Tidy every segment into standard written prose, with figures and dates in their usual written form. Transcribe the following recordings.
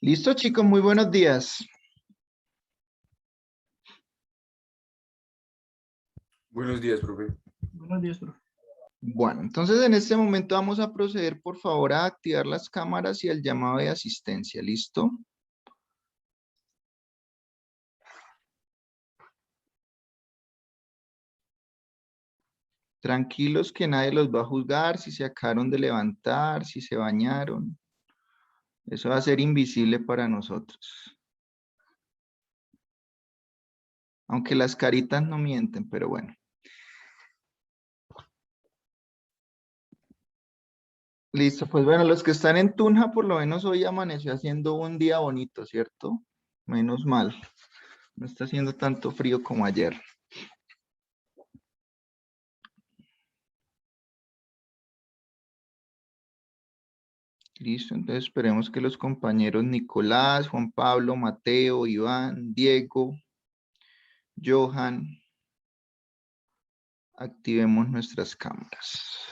Listo, chicos, muy buenos días. Buenos días, profe. Buenos días, profe. Bueno, entonces en este momento vamos a proceder, por favor, a activar las cámaras y el llamado de asistencia. ¿Listo? Tranquilos que nadie los va a juzgar si se acabaron de levantar, si se bañaron. Eso va a ser invisible para nosotros. Aunque las caritas no mienten, pero bueno. Listo, pues bueno, los que están en Tunja, por lo menos hoy amaneció haciendo un día bonito, ¿cierto? Menos mal. No está haciendo tanto frío como ayer. Listo, entonces esperemos que los compañeros Nicolás, Juan Pablo, Mateo, Iván, Diego, Johan, activemos nuestras cámaras.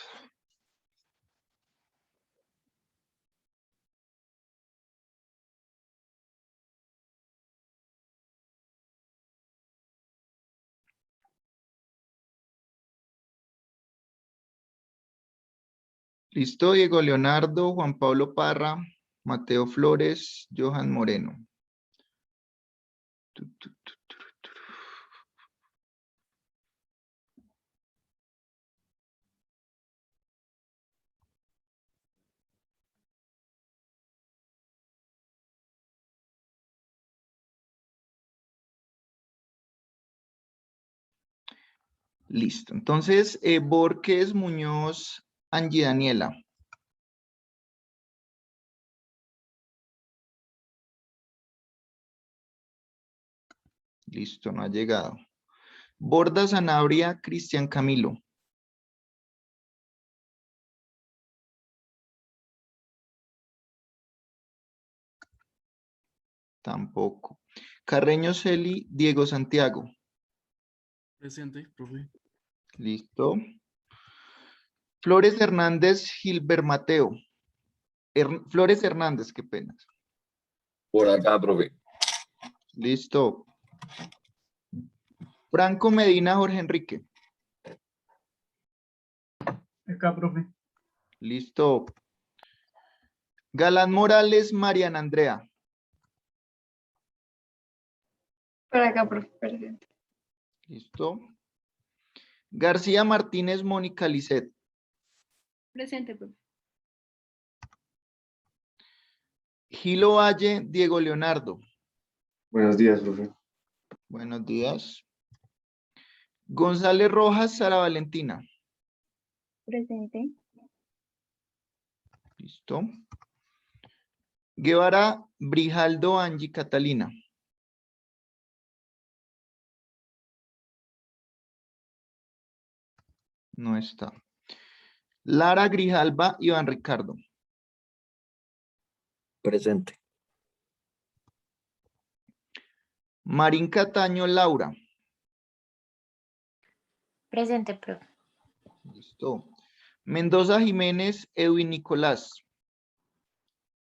Listo, Diego Leonardo, Juan Pablo Parra, Mateo Flores, Johan Moreno. Listo, entonces, Borges Muñoz, Angie Daniela. Listo, no ha llegado. Borda Sanabria, Cristian Camilo. Tampoco. Carreño Celi, Diego Santiago. Presente, profe. Listo. Flores Hernández, Gilbert Mateo. Flores Hernández, qué pena. Por acá, profe. Listo. Franco Medina, Jorge Enrique. Acá, profe. Listo. Galán Morales, Mariana Andrea. Por acá, profe, presente. Listo. García Martínez, Mónica Lisset. Presente, profe. Gilo Valle, Diego Leonardo. Buenos días, profe. Buenos días. González Rojas, Sara Valentina. Presente. Listo. Guevara, Brijaldo, Angie Catalina. No está. Lara Grijalba, Iván Ricardo. Presente. Marín Cataño, Laura. Presente, profe. Listo. Mendoza Jiménez, Edwin Nicolás.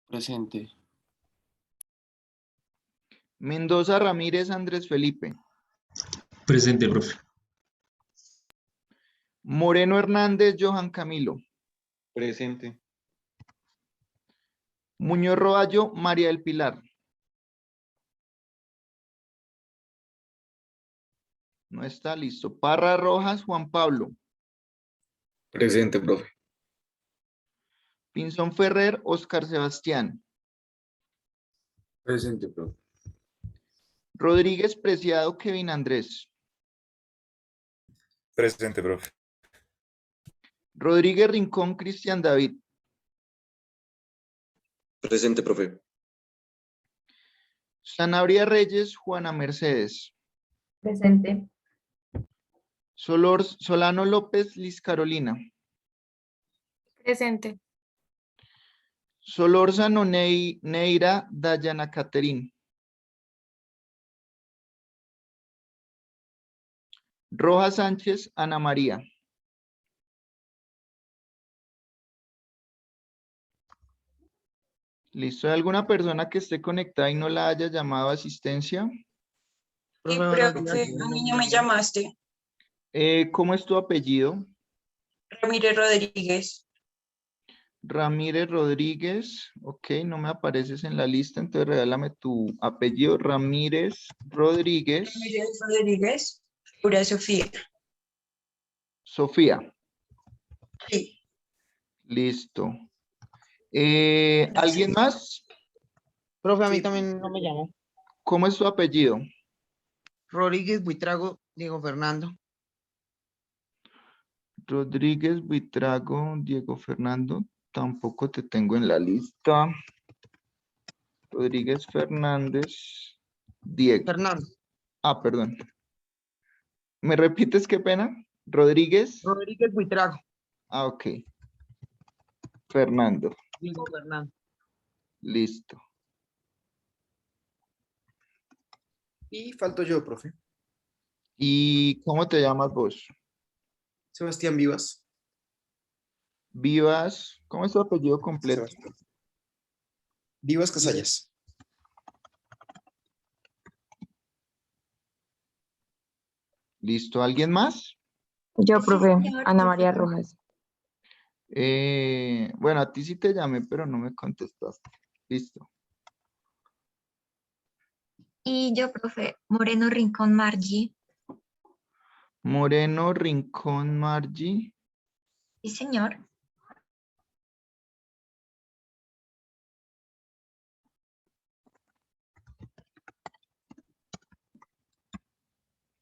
Presente. Mendoza Ramírez, Andrés Felipe. Presente, profe. Moreno Hernández, Johan Camilo. Presente. Muñoz Roballo, María del Pilar. No está, listo. Parra Rojas, Juan Pablo. Presente, profe. Pinzón Ferrer, Oscar Sebastián. Presente, profe. Rodríguez Preciado, Kevin Andrés. Presente, profe. Rodríguez Rincón, Cristian David. Presente, profe. Sanabria Reyes, Juana Mercedes. Presente. Solano López, Liz Carolina. Presente. Solórzano Neira, Dayana Caterín. Rojas Sánchez, Ana María. ¿Listo? ¿Hay alguna persona que esté conectada y no la haya llamado a asistencia? Sí, Profe, buenos profe, días. a mí no me llamaste. ¿Cómo es tu apellido? Ramírez Rodríguez. Ramírez Rodríguez. Ok, no me apareces en la lista, entonces regálame tu apellido. Ramírez Rodríguez. Ramírez Rodríguez. Laura Sofía. Sofía. Sí. Listo. ¿Alguien más? Profe, a mí Sí. también no me llamó. ¿Cómo es tu apellido? Rodríguez Buitrago, Diego Fernando. Rodríguez Buitrago, Diego Fernando. Tampoco te tengo en la lista. Rodríguez Fernández. Diego. Fernando. Ah, perdón. ¿Me repites qué pena? Rodríguez. Rodríguez Buitrago, Ah, ok. Fernando. Diego Fernando. Listo. Y falto yo, profe. ¿Y cómo te llamas vos? Sebastián Vivas. Vivas. ¿Cómo es tu apellido completo? Sebastián. Vivas Casallas. Listo. ¿Alguien más? Yo, Sí, profe, señor, Ana profe. María Rojas. Bueno, a ti sí te llamé, pero no me contestaste. Listo. Y yo, profe, Moreno Rincón Margie. Moreno Rincón Margie. Sí, señor.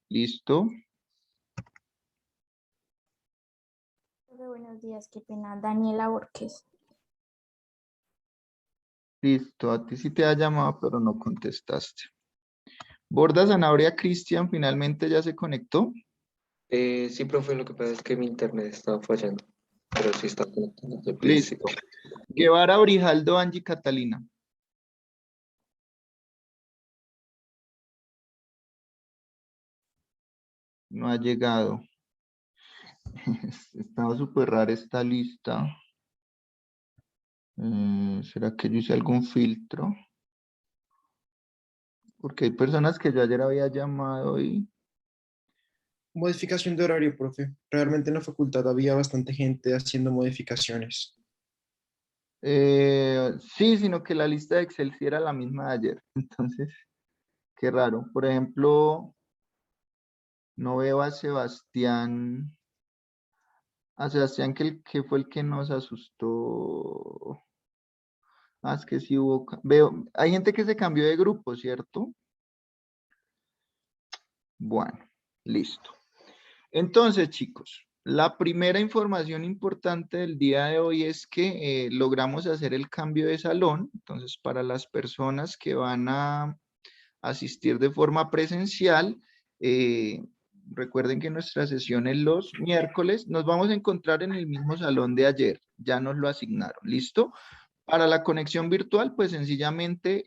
Listo. Buenos días, qué pena. Daniela Borges. Listo. A ti sí te ha llamado, pero no contestaste. Borda Zanabria Cristian finalmente ya se conectó. Sí, profe, lo que pasa es que mi internet estaba fallando, pero sí está conectando desde el Listo. principio. Guevara Orijaldo Angie Catalina. No ha llegado. Estaba súper rara esta lista. ¿Será que yo hice algún filtro? Porque hay personas que yo ayer había llamado y... Modificación de horario, profe. Realmente en la facultad había bastante gente haciendo modificaciones. sí, sino que la lista de Excel sí era la misma de ayer. Entonces, qué raro. Por ejemplo, no veo a Sebastián. A Sebastián que fue el que nos asustó. Ah, es que sí hubo... Veo, hay gente que se cambió de grupo, ¿cierto? Bueno, listo. Entonces, chicos, la primera información importante del día de hoy es que logramos hacer el cambio de salón. Entonces, para las personas que van a asistir de forma presencial, recuerden que nuestra sesión es los miércoles. Nos vamos a encontrar en el mismo salón de ayer. Ya nos lo asignaron. ¿Listo? Para la conexión virtual, pues sencillamente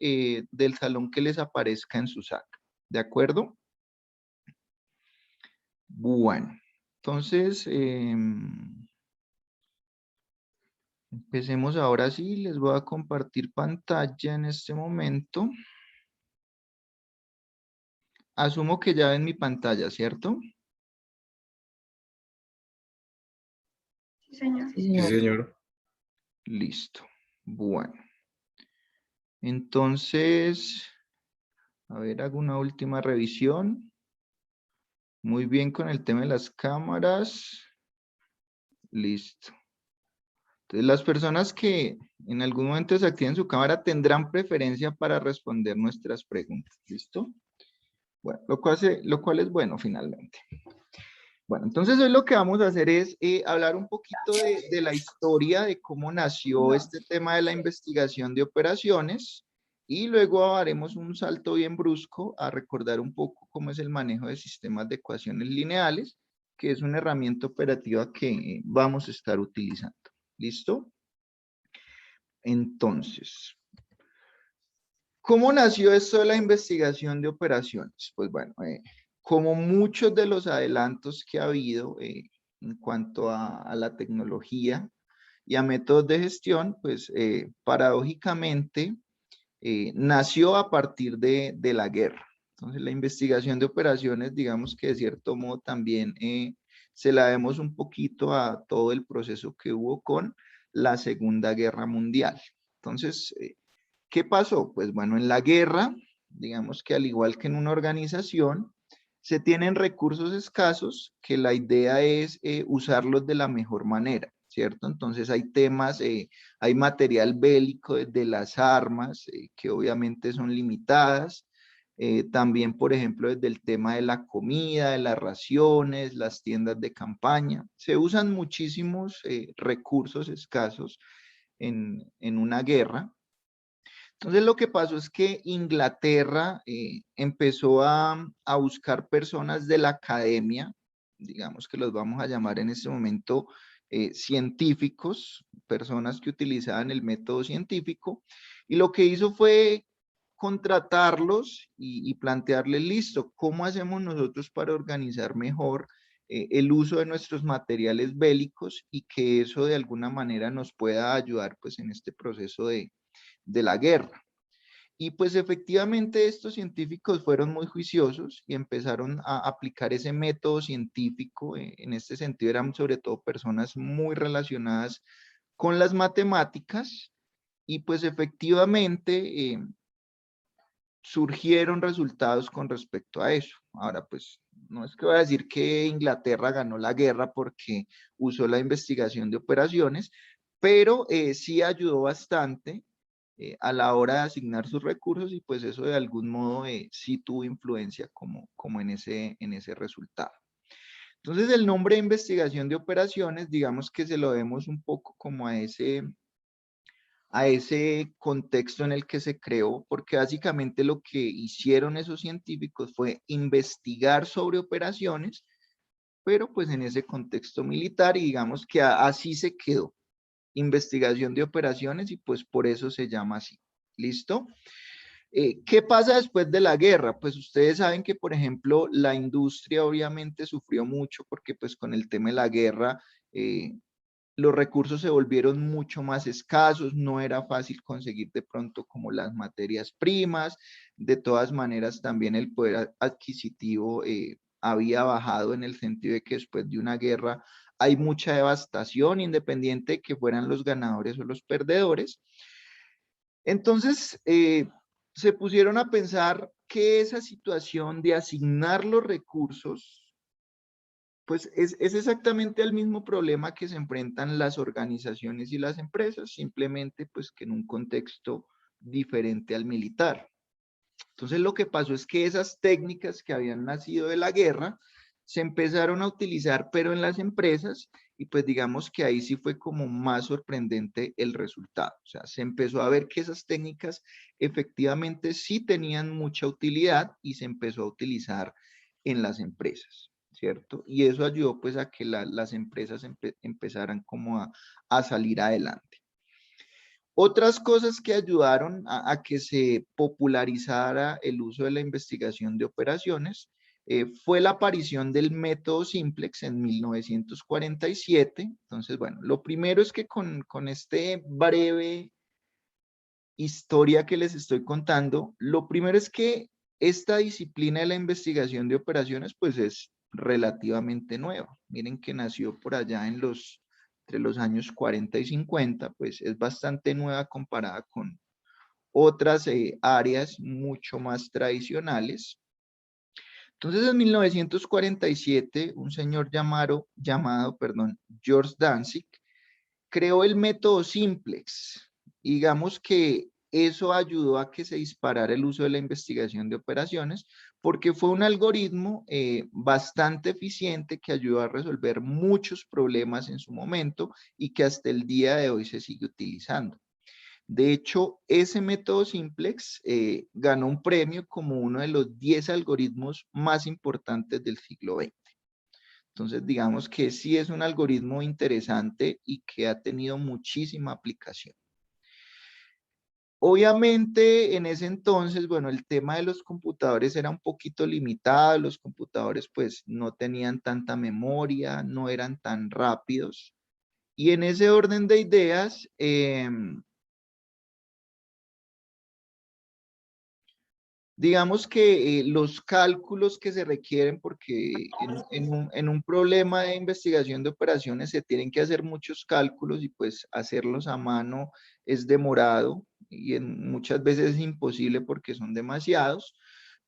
del salón que les aparezca en su SAC. ¿De acuerdo? Bueno, entonces empecemos ahora sí. Les voy a compartir pantalla en este momento. Asumo que ya ven mi pantalla, ¿cierto? Sí, señor. Sí, Sí, señor. señor. Listo. Bueno. Entonces, a ver, hago una última revisión. Muy bien con el tema de las cámaras. Listo. Entonces, las personas que en algún momento desactiven su cámara tendrán preferencia para responder nuestras preguntas. ¿Listo? Bueno, lo cual es bueno finalmente. Bueno, entonces hoy lo que vamos a hacer es hablar un poquito de la historia de cómo nació este tema de la investigación de operaciones y luego haremos un salto bien brusco a recordar un poco cómo es el manejo de sistemas de ecuaciones lineales, que es una herramienta operativa que vamos a estar utilizando. ¿Listo? Entonces, ¿cómo nació esto de la investigación de operaciones? Pues bueno, como muchos de los adelantos que ha habido en cuanto a la tecnología y a métodos de gestión, pues paradójicamente nació a partir de la guerra. Entonces la investigación de operaciones, digamos que de cierto modo también se la debemos un poquito a todo el proceso que hubo con la Segunda Guerra Mundial. Entonces, ¿qué pasó? Pues bueno, en la guerra, digamos que al igual que en una organización, se tienen recursos escasos que la idea es usarlos de la mejor manera, ¿cierto? Entonces hay temas, hay material bélico de las armas, que obviamente son limitadas. También, por ejemplo, desde el tema de la comida, de las raciones, las tiendas de campaña. Se usan muchísimos recursos escasos en una guerra. Entonces lo que pasó es que Inglaterra empezó a buscar personas de la academia, digamos que los vamos a llamar en este momento científicos, personas que utilizaban el método científico, y lo que hizo fue contratarlos y plantearles, listo, ¿cómo hacemos nosotros para organizar mejor el uso de nuestros materiales bélicos y que eso de alguna manera nos pueda ayudar pues en este proceso de la guerra? Y pues efectivamente estos científicos fueron muy juiciosos y empezaron a aplicar ese método científico. En este sentido eran sobre todo personas muy relacionadas con las matemáticas y pues efectivamente surgieron resultados con respecto a eso. Ahora pues no es que voy a decir que Inglaterra ganó la guerra porque usó la investigación de operaciones, pero sí ayudó bastante a la hora de asignar sus recursos y pues eso de algún modo sí tuvo influencia como en ese resultado. Entonces el nombre de investigación de operaciones, digamos que se lo vemos un poco como a ese contexto en el que se creó, porque básicamente lo que hicieron esos científicos fue investigar sobre operaciones, pero pues en ese contexto militar y digamos que así se quedó. Investigación de operaciones y pues por eso se llama así. ¿Listo? ¿Qué pasa después de la guerra? Pues ustedes saben que, por ejemplo, la industria obviamente sufrió mucho porque pues con el tema de la guerra los recursos se volvieron mucho más escasos, no era fácil conseguir de pronto como las materias primas, de todas maneras también el poder adquisitivo había bajado en el sentido de que después de una guerra hay mucha devastación, independiente de que fueran los ganadores o los perdedores. Entonces, se pusieron a pensar que esa situación de asignar los recursos, pues es exactamente el mismo problema que se enfrentan las organizaciones y las empresas, simplemente pues que en un contexto diferente al militar. Entonces lo que pasó es que esas técnicas que habían nacido de la guerra se empezaron a utilizar, pero en las empresas, y pues digamos que ahí sí fue como más sorprendente el resultado. O sea, se empezó a ver que esas técnicas efectivamente sí tenían mucha utilidad y se empezó a utilizar en las empresas, ¿cierto? Y eso ayudó pues a que las empresas empezaran como a salir adelante. Otras cosas que ayudaron a que se popularizara el uso de la investigación de operaciones fue la aparición del método Simplex en 1947. Entonces, bueno, lo primero es que con este breve historia que les estoy contando, lo primero es que esta disciplina de la investigación de operaciones pues es relativamente nueva. Miren que nació por allá entre los años 40 y 50, pues es bastante nueva comparada con otras áreas mucho más tradicionales. Entonces en 1947 un señor llamado George Danzig creó el método Simplex. Digamos que eso ayudó a que se disparara el uso de la investigación de operaciones porque fue un algoritmo bastante eficiente que ayudó a resolver muchos problemas en su momento y que hasta el día de hoy se sigue utilizando. De hecho, ese método Simplex ganó un premio como uno de los 10 algoritmos más importantes del siglo XX. Entonces, digamos que sí es un algoritmo interesante y que ha tenido muchísima aplicación. Obviamente, en ese entonces, bueno, el tema de los computadores era un poquito limitado, los computadores pues no tenían tanta memoria, no eran tan rápidos. Y en ese orden de ideas, digamos que los cálculos que se requieren, porque en un problema de investigación de operaciones se tienen que hacer muchos cálculos y pues hacerlos a mano es demorado y muchas veces es imposible porque son demasiados.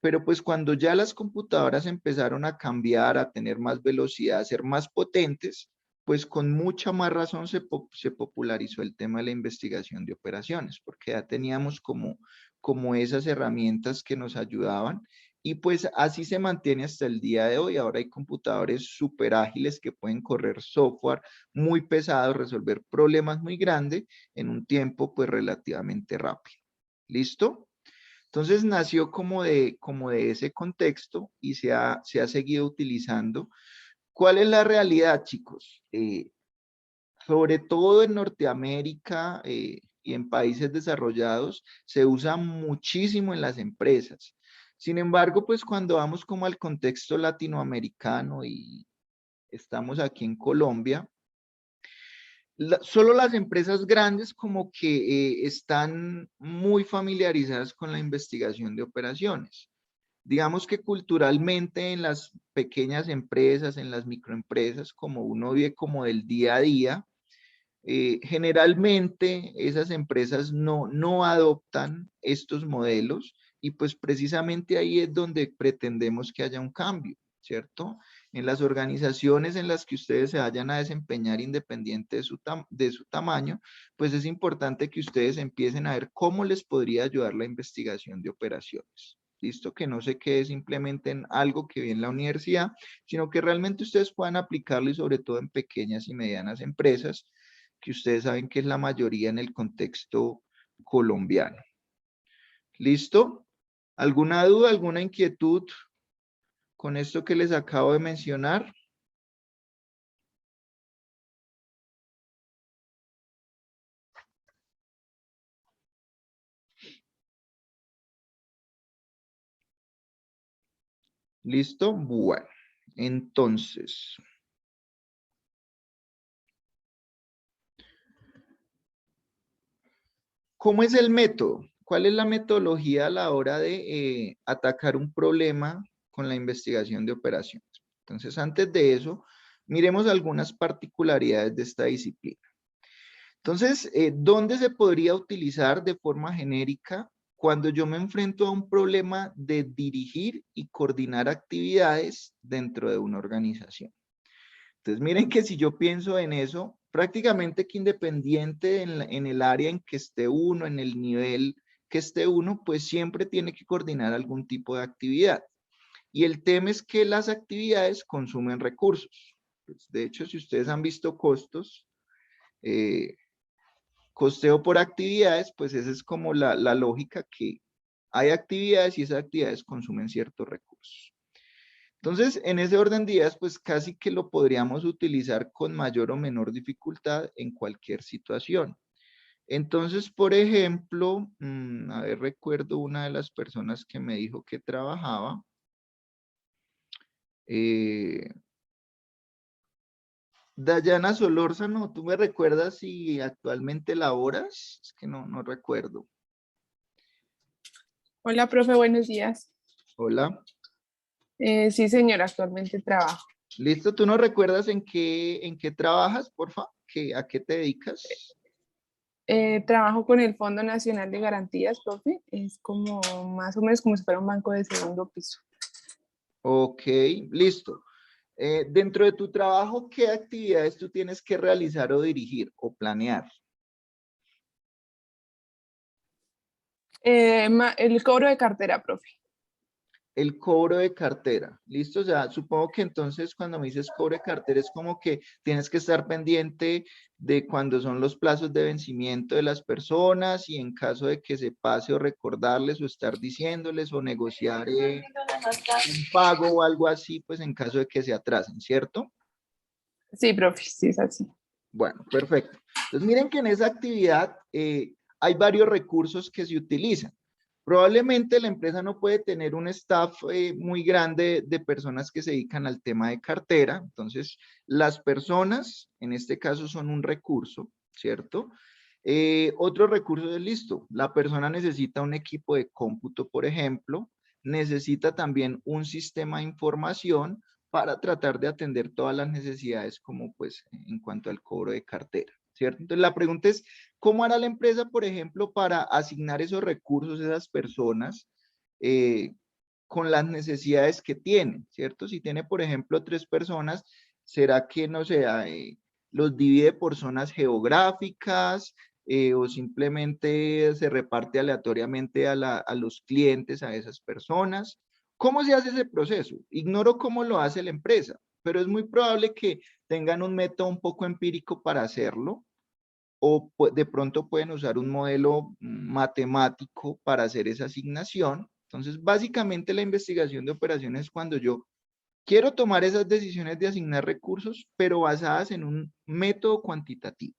Pero pues cuando ya las computadoras empezaron a cambiar, a tener más velocidad, a ser más potentes, pues con mucha más razón se popularizó el tema de la investigación de operaciones, porque ya teníamos como esas herramientas que nos ayudaban y pues así se mantiene hasta el día de hoy. Ahora hay computadores súper ágiles que pueden correr software muy pesado, resolver problemas muy grandes en un tiempo pues relativamente rápido. ¿Listo? Entonces nació como de ese contexto y se ha seguido utilizando. ¿Cuál es la realidad, chicos? Sobre todo en Norteamérica y en países desarrollados, se usa muchísimo en las empresas. Sin embargo, pues cuando vamos como al contexto latinoamericano y estamos aquí en Colombia, solo las empresas grandes como que están muy familiarizadas con la investigación de operaciones. Digamos que culturalmente en las pequeñas empresas, en las microempresas, como uno vive como del día a día, generalmente esas empresas no adoptan estos modelos y pues precisamente ahí es donde pretendemos que haya un cambio, ¿cierto? En las organizaciones en las que ustedes se vayan a desempeñar independiente de su tamaño, pues es importante que ustedes empiecen a ver cómo les podría ayudar la investigación de operaciones. ¿Listo? Que no se quede simplemente en algo que vi en la universidad, sino que realmente ustedes puedan aplicarlo y sobre todo en pequeñas y medianas empresas, que ustedes saben que es la mayoría en el contexto colombiano. ¿Listo? ¿Alguna duda, alguna inquietud con esto que les acabo de mencionar? ¿Listo? Bueno, entonces. ¿Cómo es el método? ¿Cuál es la metodología a la hora de atacar un problema con la investigación de operaciones? Entonces, antes de eso, miremos algunas particularidades de esta disciplina. Entonces, ¿dónde se podría utilizar de forma genérica cuando yo me enfrento a un problema de dirigir y coordinar actividades dentro de una organización? Entonces, miren que si yo pienso en eso, prácticamente que independiente en el área en que esté uno, en el nivel que esté uno, pues siempre tiene que coordinar algún tipo de actividad. Y el tema es que las actividades consumen recursos. Pues, de hecho, si ustedes han visto costos, costeo por actividades, pues esa es como la lógica, que hay actividades y esas actividades consumen ciertos recursos. Entonces, en ese orden de ideas, pues casi que lo podríamos utilizar con mayor o menor dificultad en cualquier situación. Entonces, por ejemplo, a ver, recuerdo una de las personas que me dijo que trabajaba. Dayana Solórzano, ¿tú me recuerdas si actualmente laboras? Es que no recuerdo. Hola, profe, buenos días. Hola. Sí, señora, actualmente trabajo. Listo, ¿tú no recuerdas en qué trabajas, porfa? ¿A qué te dedicas? Trabajo con el Fondo Nacional de Garantías, profe. Es como más o menos como si fuera un banco de segundo piso. Ok, listo. Dentro de tu trabajo, ¿qué actividades tú tienes que realizar o dirigir o planear? El cobro de cartera, profe. El cobro de cartera, ¿listo? O sea, supongo que entonces cuando me dices cobro de cartera es como que tienes que estar pendiente de cuándo son los plazos de vencimiento de las personas y en caso de que se pase o recordarles o estar diciéndoles o negociar un pago o algo así, pues en caso de que se atrasen, ¿cierto? Sí, profe, sí es así. Bueno, perfecto. Entonces miren que en esa actividad hay varios recursos que se utilizan. Probablemente la empresa no puede tener un staff muy grande de personas que se dedican al tema de cartera. Entonces, las personas, en este caso, son un recurso, ¿cierto? Otro recurso es listo. La persona necesita un equipo de cómputo, por ejemplo. Necesita también un sistema de información para tratar de atender todas las necesidades como pues en cuanto al cobro de cartera, ¿cierto? Entonces la pregunta es, ¿cómo hará la empresa, por ejemplo, para asignar esos recursos a esas personas con las necesidades que tienen, ¿cierto? Si tiene, por ejemplo, 3 personas, ¿será que, no sé, los divide por zonas geográficas o simplemente se reparte aleatoriamente a los clientes, a esas personas? ¿Cómo se hace ese proceso? Ignoro cómo lo hace la empresa, pero es muy probable que tengan un método un poco empírico para hacerlo, o de pronto pueden usar un modelo matemático para hacer esa asignación. Entonces, básicamente la investigación de operaciones es cuando yo quiero tomar esas decisiones de asignar recursos, pero basadas en un método cuantitativo,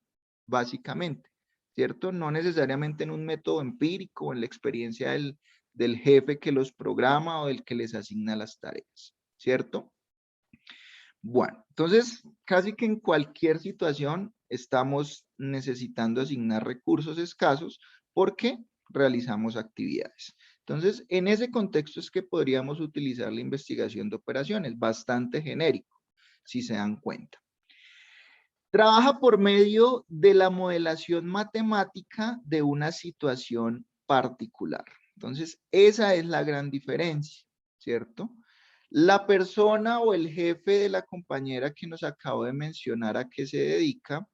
básicamente, ¿cierto? No necesariamente en un método empírico o en la experiencia del jefe que los programa o del que les asigna las tareas, ¿cierto? Bueno, entonces casi que en cualquier situación estamos necesitando asignar recursos escasos porque realizamos actividades. Entonces, en ese contexto es que podríamos utilizar la investigación de operaciones, bastante genérico, si se dan cuenta. Trabaja por medio de la modelación matemática de una situación particular. Entonces, esa es la gran diferencia, ¿cierto? La persona o el jefe de la compañera que nos acabo de mencionar a qué se dedica,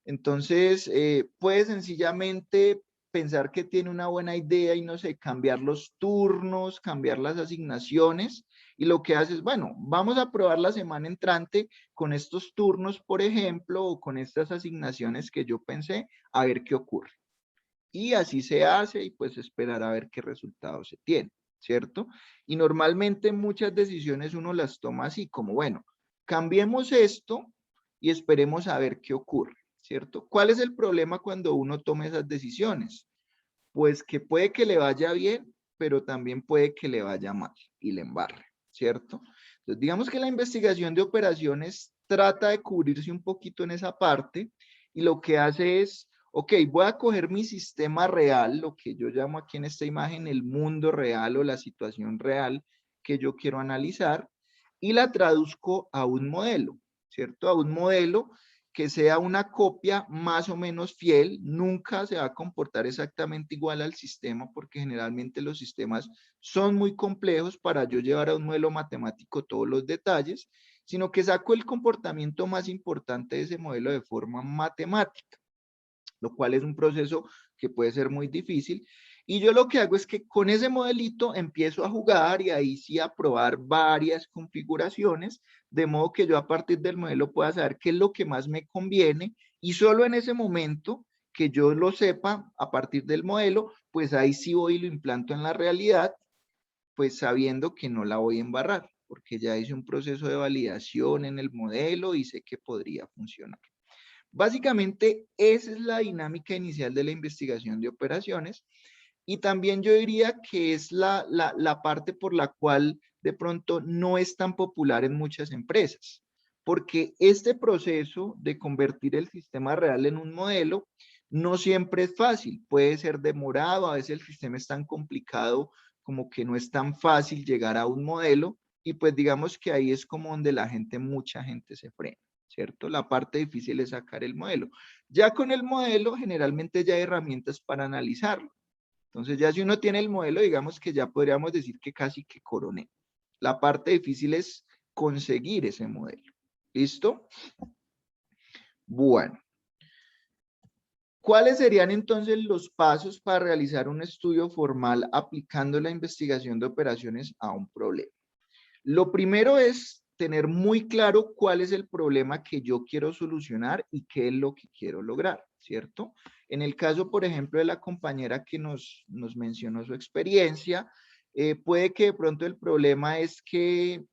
entonces puede sencillamente pensar que tiene una buena idea y no sé, cambiar los turnos, cambiar las asignaciones, y lo que hace es, bueno, vamos a probar la semana entrante con estos turnos, por ejemplo, o con estas asignaciones que yo pensé, a ver qué ocurre. Y así se hace y pues esperar a ver qué resultados se tiene, ¿cierto? Y normalmente muchas decisiones uno las toma así, como bueno, cambiemos esto y esperemos a ver qué ocurre, ¿cierto? ¿Cuál es el problema cuando uno toma esas decisiones? Pues que puede que le vaya bien, pero también puede que le vaya mal y le embarre, ¿cierto? Entonces, digamos que la investigación de operaciones trata de cubrirse un poquito en esa parte y lo que hace es, ok, voy a coger mi sistema real, lo que yo llamo aquí en esta imagen el mundo real o la situación real que yo quiero analizar y la traduzco a un modelo, ¿cierto? A un modelo que sea una copia más o menos fiel, nunca se va a comportar exactamente igual al sistema porque generalmente los sistemas son muy complejos para yo llevar a un modelo matemático todos los detalles, sino que saco el comportamiento más importante de ese modelo de forma matemática, lo cual es un proceso que puede ser muy difícil. Y yo lo que hago es que con ese modelito empiezo a jugar y ahí sí a probar varias configuraciones, de modo que yo a partir del modelo pueda saber qué es lo que más me conviene y solo en ese momento que yo lo sepa a partir del modelo, pues ahí sí voy y lo implanto en la realidad, pues sabiendo que no la voy a embarrar, porque ya hice un proceso de validación en el modelo y sé que podría funcionar. Básicamente, esa es la dinámica inicial de la investigación de operaciones y también yo diría que es la parte por la cual de pronto no es tan popular en muchas empresas, porque este proceso de convertir el sistema real en un modelo no siempre es fácil, puede ser demorado, a veces el sistema es tan complicado como que no es tan fácil llegar a un modelo y pues digamos que ahí es como donde mucha gente se frena, ¿cierto? La parte difícil es sacar el modelo. Ya con el modelo generalmente ya hay herramientas para analizarlo. Entonces ya si uno tiene el modelo, digamos que ya podríamos decir que casi que coroné. La parte difícil es conseguir ese modelo. ¿Listo? Bueno. ¿Cuáles serían entonces los pasos para realizar un estudio formal aplicando la investigación de operaciones a un problema? Lo primero es tener muy claro cuál es el problema que yo quiero solucionar y qué es lo que quiero lograr, ¿cierto? En el caso, por ejemplo, de la compañera que nos mencionó su experiencia, puede que de pronto el problema es que,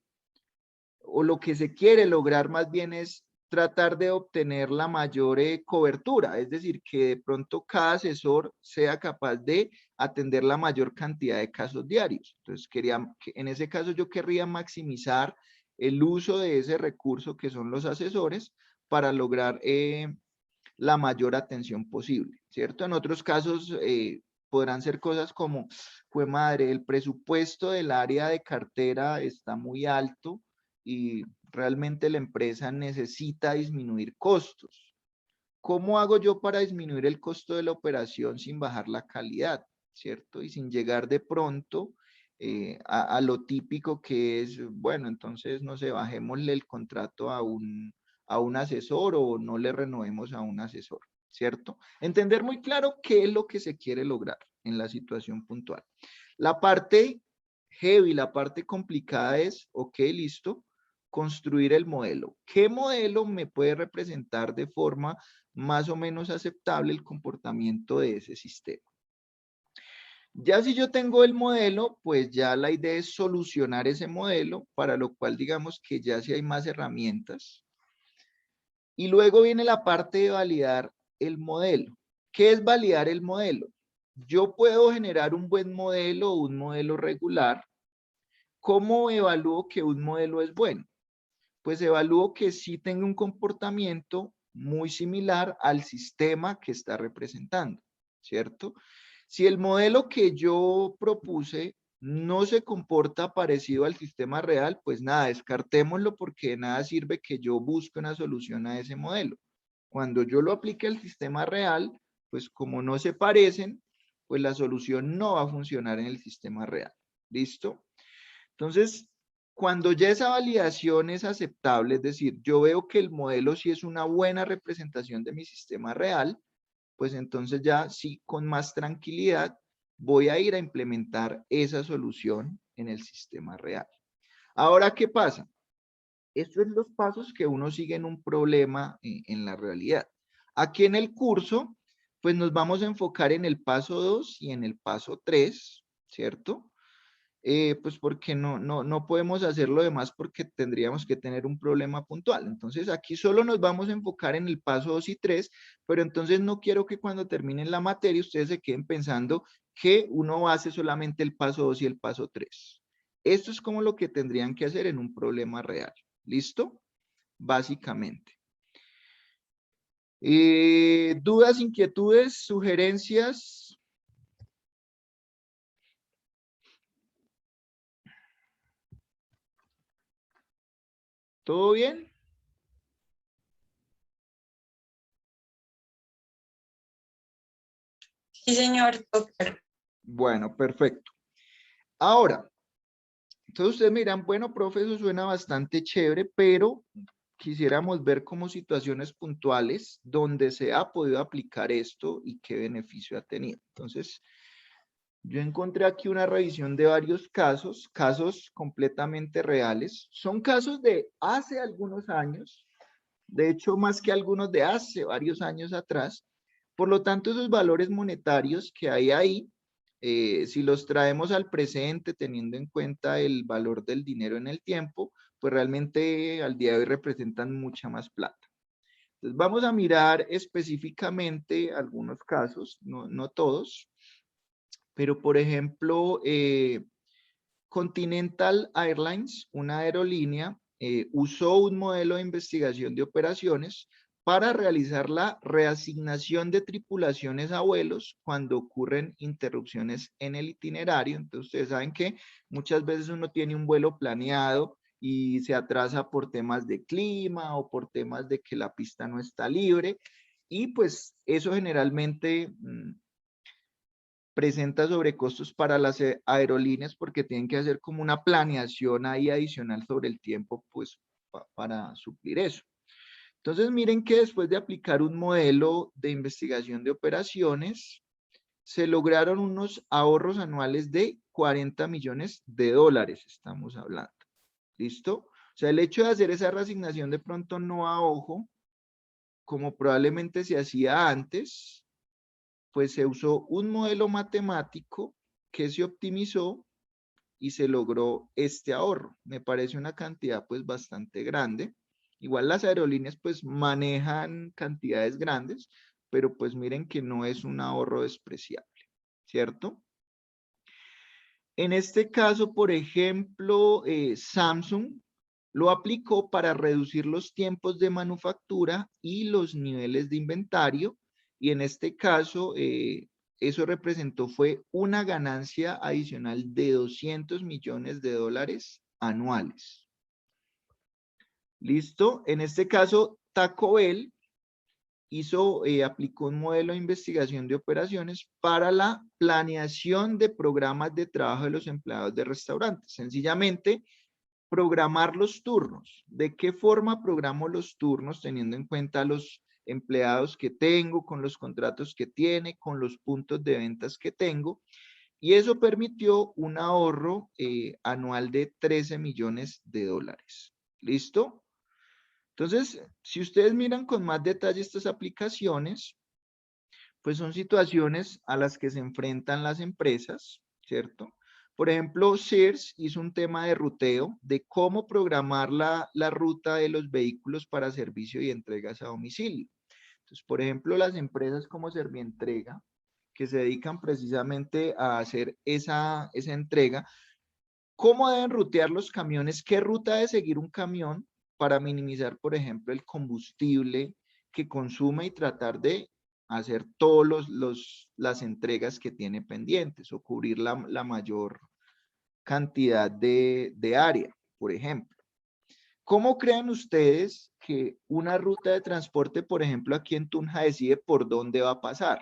o lo que se quiere lograr más bien es tratar de obtener la mayor cobertura, es decir, que de pronto cada asesor sea capaz de atender la mayor cantidad de casos diarios. Entonces, en ese caso yo querría maximizar el uso de ese recurso que son los asesores para lograr la mayor atención posible, ¿cierto? En otros casos podrán ser cosas como, pues madre, el presupuesto del área de cartera está muy alto y realmente la empresa necesita disminuir costos. ¿Cómo hago yo para disminuir el costo de la operación sin bajar la calidad, ¿cierto? Y sin llegar de pronto a lo típico que es, bueno, entonces, no sé, bajémosle el contrato a un asesor o no le renovemos a un asesor, ¿cierto? Entender muy claro qué es lo que se quiere lograr en la situación puntual. La parte heavy, la parte complicada es, ok, listo, construir el modelo. ¿Qué modelo me puede representar de forma más o menos aceptable el comportamiento de ese sistema? Ya si yo tengo el modelo, pues ya la idea es solucionar ese modelo, para lo cual digamos que ya sí hay más herramientas. Y luego viene la parte de validar el modelo. ¿Qué es validar el modelo? Yo puedo generar un buen modelo o un modelo regular. ¿Cómo evalúo que un modelo es bueno? Pues evalúo que sí tenga un comportamiento muy similar al sistema que está representando, ¿cierto? Si el modelo que yo propuse no se comporta parecido al sistema real, pues nada, descartémoslo porque de nada sirve que yo busque una solución a ese modelo. Cuando yo lo aplique al sistema real, pues como no se parecen, pues la solución no va a funcionar en el sistema real. ¿Listo? Entonces, cuando ya esa validación es aceptable, es decir, yo veo que el modelo sí es una buena representación de mi sistema real, pues entonces ya sí con más tranquilidad voy a ir a implementar esa solución en el sistema real. Ahora, ¿qué pasa? Estos son los pasos que uno sigue en un problema en la realidad. Aquí en el curso, pues nos vamos a enfocar en el paso 2 y en el paso 3, ¿cierto? Pues porque no podemos hacer lo demás porque tendríamos que tener un problema puntual. Entonces aquí solo nos vamos a enfocar en el paso 2 y 3, pero entonces no quiero que cuando terminen la materia ustedes se queden pensando que uno hace solamente el paso 2 y el paso 3. Esto es como lo que tendrían que hacer en un problema real. ¿Listo? Básicamente. ¿Dudas, inquietudes, sugerencias? ¿Todo bien? Sí, señor, doctor. Bueno, perfecto. Ahora, entonces ustedes me dirán, bueno, profe, eso suena bastante chévere, pero quisiéramos ver como situaciones puntuales donde se ha podido aplicar esto y qué beneficio ha tenido. Entonces, yo encontré aquí una revisión de varios casos completamente reales. Son casos de hace algunos años, de hecho, más que algunos de hace varios años atrás. Por lo tanto, esos valores monetarios que hay ahí, si los traemos al presente, teniendo en cuenta el valor del dinero en el tiempo, pues realmente al día de hoy representan mucha más plata. Entonces, vamos a mirar específicamente algunos casos, no todos, pero por ejemplo, Continental Airlines, una aerolínea, usó un modelo de investigación de operaciones para realizar la reasignación de tripulaciones a vuelos cuando ocurren interrupciones en el itinerario. Entonces, ustedes saben que muchas veces uno tiene un vuelo planeado y se atrasa por temas de clima o por temas de que la pista no está libre. Y pues eso generalmente presenta sobrecostos para las aerolíneas porque tienen que hacer como una planeación ahí adicional sobre el tiempo, pues para suplir eso. Entonces miren que después de aplicar un modelo de investigación de operaciones, se lograron unos ahorros anuales de 40 millones de dólares, estamos hablando. ¿Listo? O sea, el hecho de hacer esa reasignación de pronto no a ojo, como probablemente se hacía antes, pues se usó un modelo matemático que se optimizó y se logró este ahorro. Me parece una cantidad pues bastante grande Igual las aerolíneas pues manejan cantidades grandes, pero pues miren que no es un ahorro despreciable, ¿cierto? En este caso, por ejemplo, Samsung lo aplicó para reducir los tiempos de manufactura y los niveles de inventario, y en este caso, eso representó fue una ganancia adicional de $200 millones anuales. ¿Listo? En este caso, Taco Bell aplicó un modelo de investigación de operaciones para la planeación de programas de trabajo de los empleados de restaurantes. Sencillamente, programar los turnos. ¿De qué forma programo los turnos teniendo en cuenta los empleados que tengo, con los contratos que tiene, con los puntos de ventas que tengo? Y eso permitió un ahorro anual de $13 millones. ¿Listo? Entonces, si ustedes miran con más detalle estas aplicaciones, pues son situaciones a las que se enfrentan las empresas, ¿cierto? Por ejemplo, Sears hizo un tema de ruteo de cómo programar la ruta de los vehículos para servicio y entregas a domicilio. Entonces, por ejemplo, las empresas como Servientrega, que se dedican precisamente a hacer esa entrega, ¿cómo deben rutear los camiones? ¿Qué ruta debe seguir un camión para minimizar, por ejemplo, el combustible que consume y tratar de hacer todas las entregas que tiene pendientes o cubrir la mayor cantidad de área, por ejemplo? ¿Cómo creen ustedes que una ruta de transporte, por ejemplo, aquí en Tunja, decide por dónde va a pasar?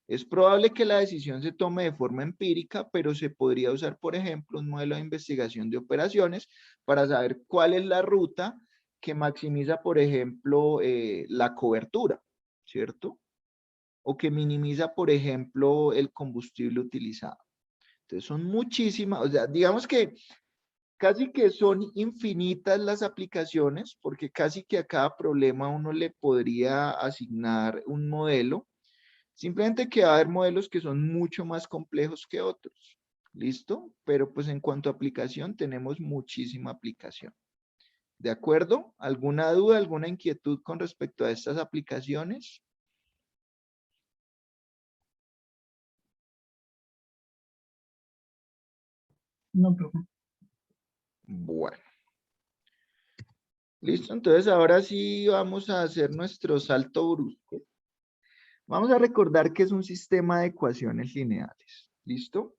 Es probable que la decisión se tome de forma empírica, pero se podría usar, por ejemplo, un modelo de investigación de operaciones para saber cuál es la ruta que maximiza, por ejemplo, la cobertura, ¿cierto? O que minimiza, por ejemplo, el combustible utilizado. Entonces, son muchísimas, o sea, digamos que casi que son infinitas las aplicaciones, porque casi que a cada problema uno le podría asignar un modelo. Simplemente que va a haber modelos que son mucho más complejos que otros. ¿Listo? Pero pues en cuanto a aplicación, tenemos muchísima aplicación. ¿De acuerdo? ¿Alguna duda, alguna inquietud con respecto a estas aplicaciones? No, profe. Bueno. Listo, entonces ahora sí vamos a hacer nuestro salto brusco. Vamos a recordar que es un sistema de ecuaciones lineales. ¿Listo?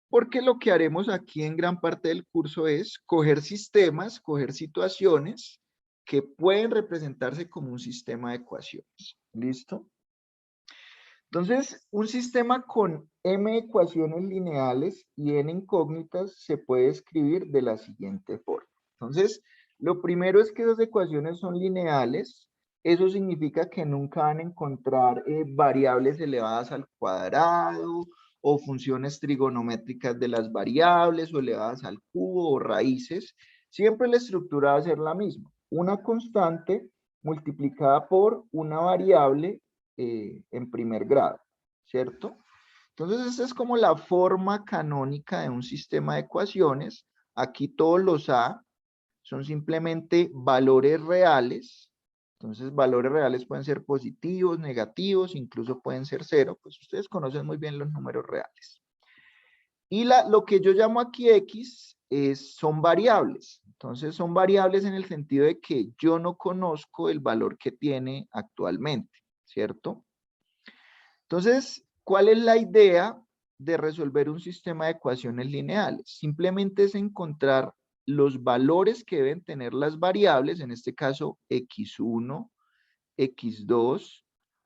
Porque lo que haremos aquí en gran parte del curso es coger sistemas, coger situaciones que pueden representarse como un sistema de ecuaciones. ¿Listo? Entonces, un sistema con m ecuaciones lineales y n incógnitas se puede escribir de la siguiente forma. Entonces, lo primero es que esas ecuaciones son lineales. Eso significa que nunca van a encontrar variables elevadas al cuadrado o funciones trigonométricas de las variables o elevadas al cubo o raíces. Siempre la estructura va a ser la misma. Una constante multiplicada por una variable en primer grado, ¿cierto? Entonces, esta es como la forma canónica de un sistema de ecuaciones. Aquí todos los A son simplemente valores reales. Entonces, valores reales pueden ser positivos, negativos, incluso pueden ser cero. Pues ustedes conocen muy bien los números reales. Y lo que yo llamo aquí X son variables. Entonces, son variables en el sentido de que yo no conozco el valor que tiene actualmente, ¿cierto? Entonces, ¿cuál es la idea de resolver un sistema de ecuaciones lineales? Simplemente es encontrar los valores que deben tener las variables, en este caso x1, x2,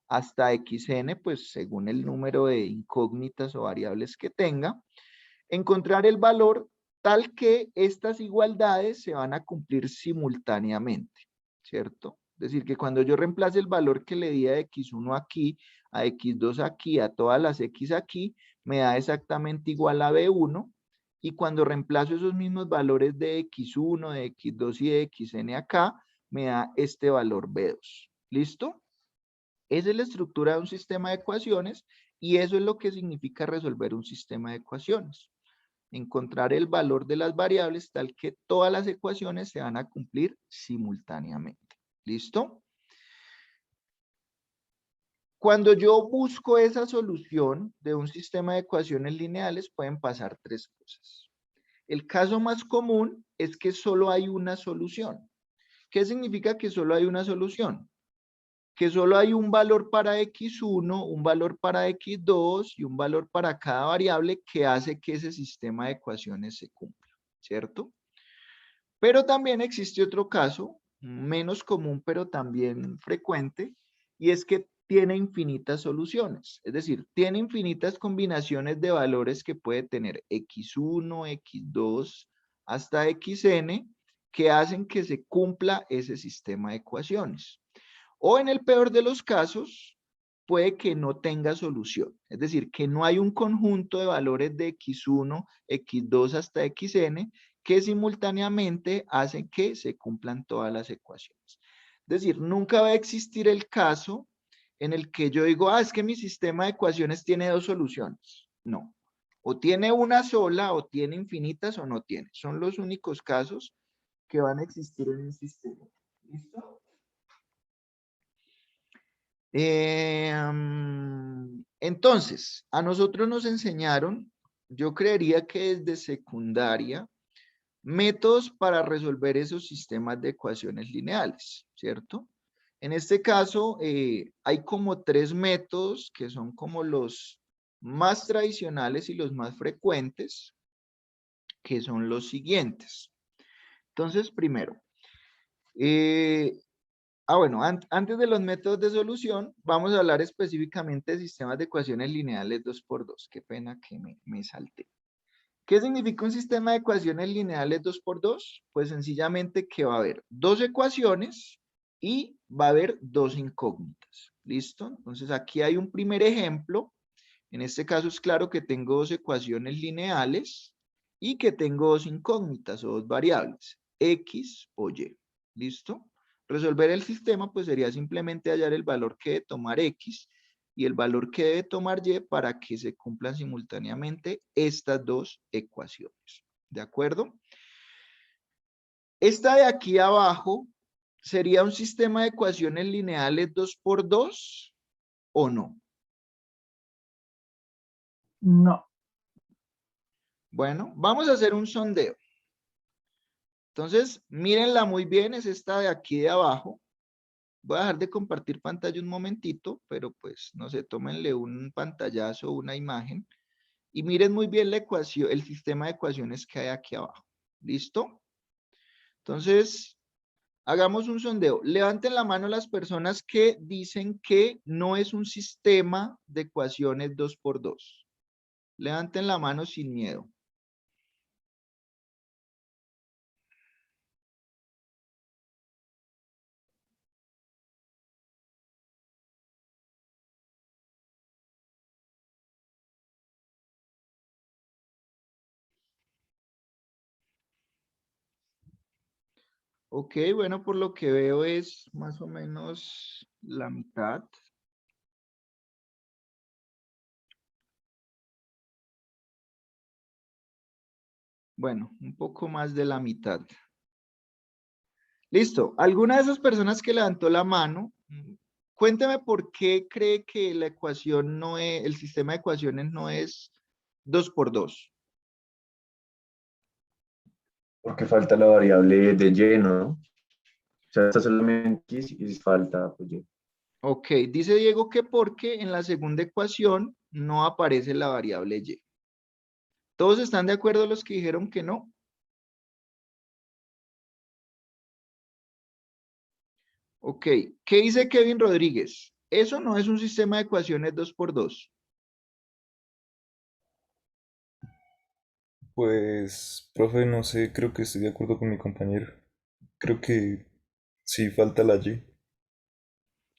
hasta xn, pues según el número de incógnitas o variables que tenga, encontrar el valor tal que estas igualdades se van a cumplir simultáneamente, ¿cierto? Es decir, que cuando yo reemplace el valor que le di a x1 aquí, a x2 aquí, a todas las x aquí, me da exactamente igual a b1, y cuando reemplazo esos mismos valores de x1, de x2 y de xn acá, me da este valor b2. ¿Listo? Esa es la estructura de un sistema de ecuaciones y eso es lo que significa resolver un sistema de ecuaciones. encontrar el valor de las variables tal que todas las ecuaciones se van a cumplir simultáneamente. ¿Listo? Cuando yo busco esa solución de un sistema de ecuaciones lineales, pueden pasar tres cosas. El caso más común es que solo hay una solución. ¿Qué significa que solo hay una solución? Que solo hay un valor para x1, un valor para x2 y un valor para cada variable que hace que ese sistema de ecuaciones se cumpla, ¿cierto? Pero también existe otro caso, menos común pero también frecuente, y es que tiene infinitas soluciones. Es decir, tiene infinitas combinaciones de valores que puede tener x1, x2, hasta xn, que hacen que se cumpla ese sistema de ecuaciones. O en el peor de los casos, puede que no tenga solución. Es decir, que no hay un conjunto de valores de x1, x2 hasta xn que simultáneamente hacen que se cumplan todas las ecuaciones. Es decir, nunca va a existir el caso en el que yo digo, es que mi sistema de ecuaciones tiene dos soluciones. No. O tiene una sola, o tiene infinitas, o no tiene. Son los únicos casos que van a existir en un sistema. ¿Listo? Entonces, a nosotros nos enseñaron, yo creería que desde secundaria, métodos para resolver esos sistemas de ecuaciones lineales, ¿cierto? En este caso, hay como tres métodos que son como los más tradicionales y los más frecuentes, que son los siguientes. Entonces, primero, bueno, antes de los métodos de solución, vamos a hablar específicamente de sistemas de ecuaciones lineales 2×2. Qué pena que me salté. ¿Qué significa un sistema de ecuaciones lineales 2×2? Pues sencillamente que va a haber dos ecuaciones y va a haber dos incógnitas. ¿Listo? Entonces aquí hay un primer ejemplo. En este caso es claro que tengo dos ecuaciones lineales y que tengo dos incógnitas o dos variables, x o y. ¿Listo? Resolver el sistema pues sería simplemente hallar el valor que debe tomar x y el valor que debe tomar y para que se cumplan simultáneamente estas dos ecuaciones. ¿De acuerdo? Esta de aquí abajo sería un sistema de ecuaciones lineales 2×2 ¿o no? No. Bueno, vamos a hacer un sondeo. Entonces, mírenla muy bien, es esta de aquí de abajo. Voy a dejar de compartir pantalla un momentito, pero pues, no sé, tómenle un pantallazo o una imagen. Y miren muy bien la ecuación, el sistema de ecuaciones que hay aquí abajo. ¿Listo? Entonces, hagamos un sondeo. Levanten la mano las personas que dicen que no es un sistema de ecuaciones 2×2. Levanten la mano sin miedo. Ok, bueno, por lo que veo es más o menos la mitad. Bueno, un poco más de la mitad. Listo. ¿Alguna de esas personas que levantó la mano, cuénteme por qué cree que la ecuación no es, el sistema de ecuaciones no es 2×2? Porque falta la variable de y, ¿no? O sea, está solamente x y falta pues, y. Ok, dice Diego que porque en la segunda ecuación no aparece la variable y. ¿Todos están de acuerdo los que dijeron que no? Ok, ¿qué dice Kevin Rodríguez? Eso no es un sistema de ecuaciones 2×2. Pues, profe, no sé, creo que estoy de acuerdo con mi compañero. Creo que sí falta la Y.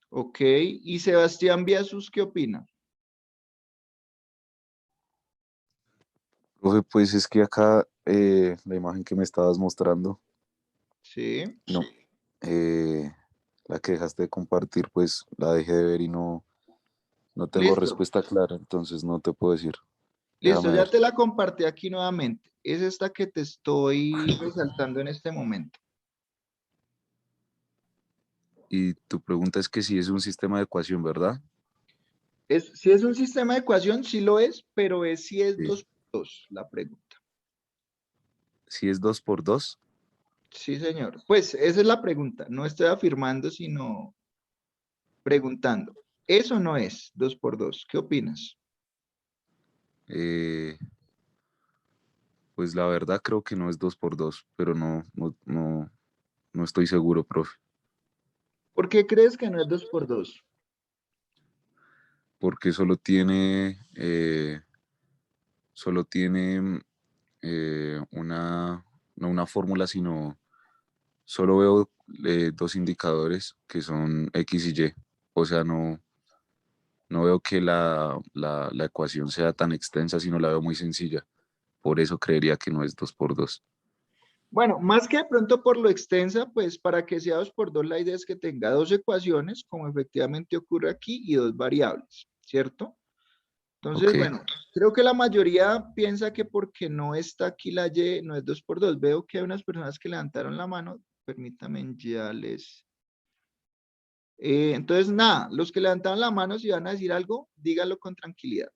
Ok, ¿y Sebastián Biasus qué opina? Profe, pues es que acá la imagen que me estabas mostrando, Sí. no, la que dejaste de compartir, pues la dejé de ver y no tengo Listo. respuesta clara, entonces no te puedo decir. Listo, Déjame ya ver. te la compartí aquí nuevamente. Es esta que te estoy resaltando en este momento. Y tu pregunta es que si es un sistema de ecuación, ¿verdad? Si es un sistema de ecuación, sí lo es, pero si es Sí. 2 por 2 la pregunta. Si es 2 por 2, Sí, señor. Pues esa es la pregunta. No estoy afirmando, sino preguntando. Eso no es 2 por 2. ¿Qué opinas? pues la verdad creo que no es 2 por 2, pero no estoy seguro, profe. ¿Por qué crees que no es 2 por 2? Porque solo tiene no una fórmula, sino solo veo dos indicadores que son X y Y. O sea, no veo que la ecuación sea tan extensa, sino la veo muy sencilla. Por eso creería que no es 2 por 2. Bueno, más que de pronto por lo extensa, pues para que sea 2 por 2, la idea es que tenga 2 ecuaciones, como efectivamente ocurre aquí, y 2 variables, ¿cierto? Entonces, Ok. bueno, creo que la mayoría piensa que porque no está aquí la Y, no es 2 por 2. Veo que hay unas personas que levantaron la mano. Permítanme, ya les... entonces, nada, los que levantaron la mano, si van a decir algo, díganlo con tranquilidad.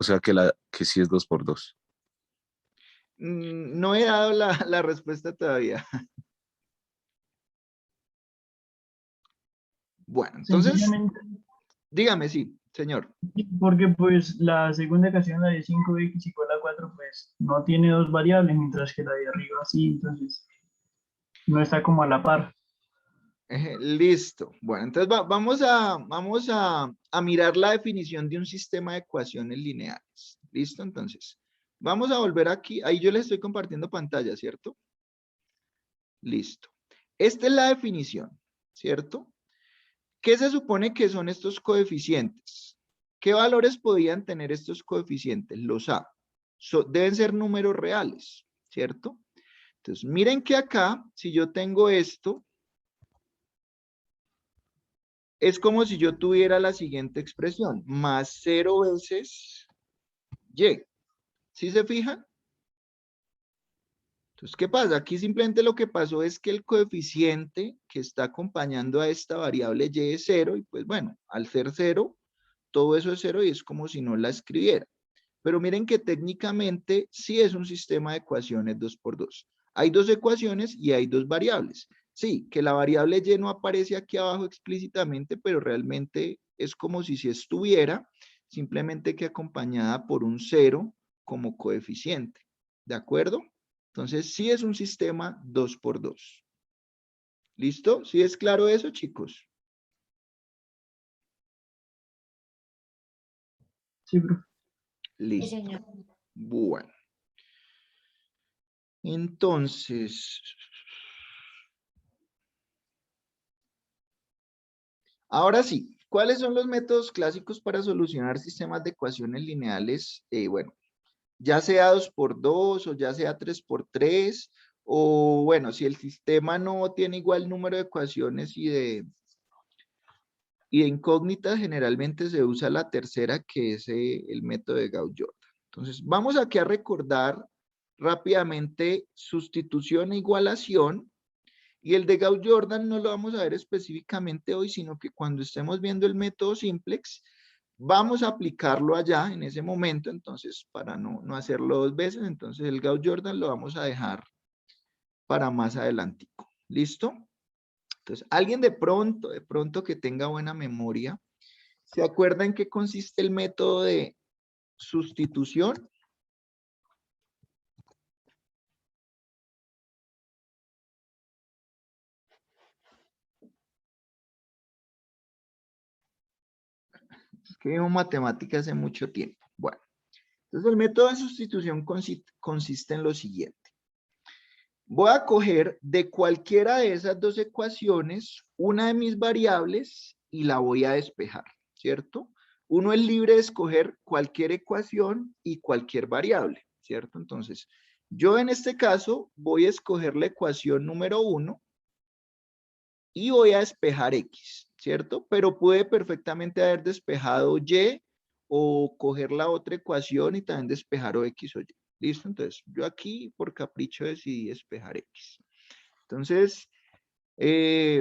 O sea que sí es 2 por 2. No he dado la respuesta todavía. Bueno, entonces, Sencillamente, dígame, sí, señor. porque pues la segunda ecuación, la de 5x igual a 4, pues no tiene dos variables, mientras que la de arriba sí, entonces no está como a la par. Listo. Bueno, entonces vamos a mirar la definición de un sistema de ecuaciones lineales. ¿Listo? Entonces, vamos a volver aquí. Ahí yo les estoy compartiendo pantalla, ¿cierto? Listo. Esta es la definición, ¿cierto? ¿Qué se supone que son estos coeficientes? ¿Qué valores podían tener estos coeficientes? Los A. Deben ser números reales, ¿cierto? Entonces, miren que acá, si yo tengo esto, es como si yo tuviera la siguiente expresión, más 0 veces y. ¿Sí se fijan? Entonces, ¿qué pasa? Aquí simplemente lo que pasó es que el coeficiente que está acompañando a esta variable y es 0, y pues bueno, al ser 0, todo eso es 0 y es como si no la escribiera. Pero miren que técnicamente sí es un sistema de ecuaciones 2 por 2. Hay dos ecuaciones y hay dos variables. Sí, que la variable y no aparece aquí abajo explícitamente, pero realmente es como si estuviera, simplemente que acompañada por un 0 como coeficiente. ¿De acuerdo? Entonces sí es un sistema 2 por 2. ¿Listo? ¿Sí es claro eso, chicos? Sí, profe. Listo. Bueno. Entonces, ahora sí, ¿cuáles son los métodos clásicos para solucionar sistemas de ecuaciones lineales? Bueno, ya sea 2 por 2 o ya sea 3 por 3, o bueno, si el sistema no tiene igual número de ecuaciones y de incógnitas, generalmente se usa la tercera, que es el método de Gauss-Jordan. Entonces, vamos aquí a recordar rápidamente sustitución e igualación. Y el de Gauss-Jordan no lo vamos a ver específicamente hoy, sino que cuando estemos viendo el método simplex, vamos a aplicarlo allá en ese momento. Entonces, para no hacerlo dos veces, entonces el Gauss-Jordan lo vamos a dejar para más adelantico. ¿Listo? Entonces, alguien de pronto que tenga buena memoria, ¿se acuerda en qué consiste el método de sustitución? Es que vimos matemáticas hace mucho tiempo. Bueno, entonces el método de sustitución consiste en lo siguiente. Voy a coger de cualquiera de esas dos ecuaciones una de mis variables y la voy a despejar, ¿cierto? Uno es libre de escoger cualquier ecuación y cualquier variable, ¿cierto? Entonces, yo en este caso voy a escoger la ecuación número 1 y voy a despejar X. ¿cierto? Pero puede perfectamente haber despejado y o coger la otra ecuación y también despejar o x o y. ¿Listo? Entonces, yo aquí por capricho decidí despejar x. Entonces,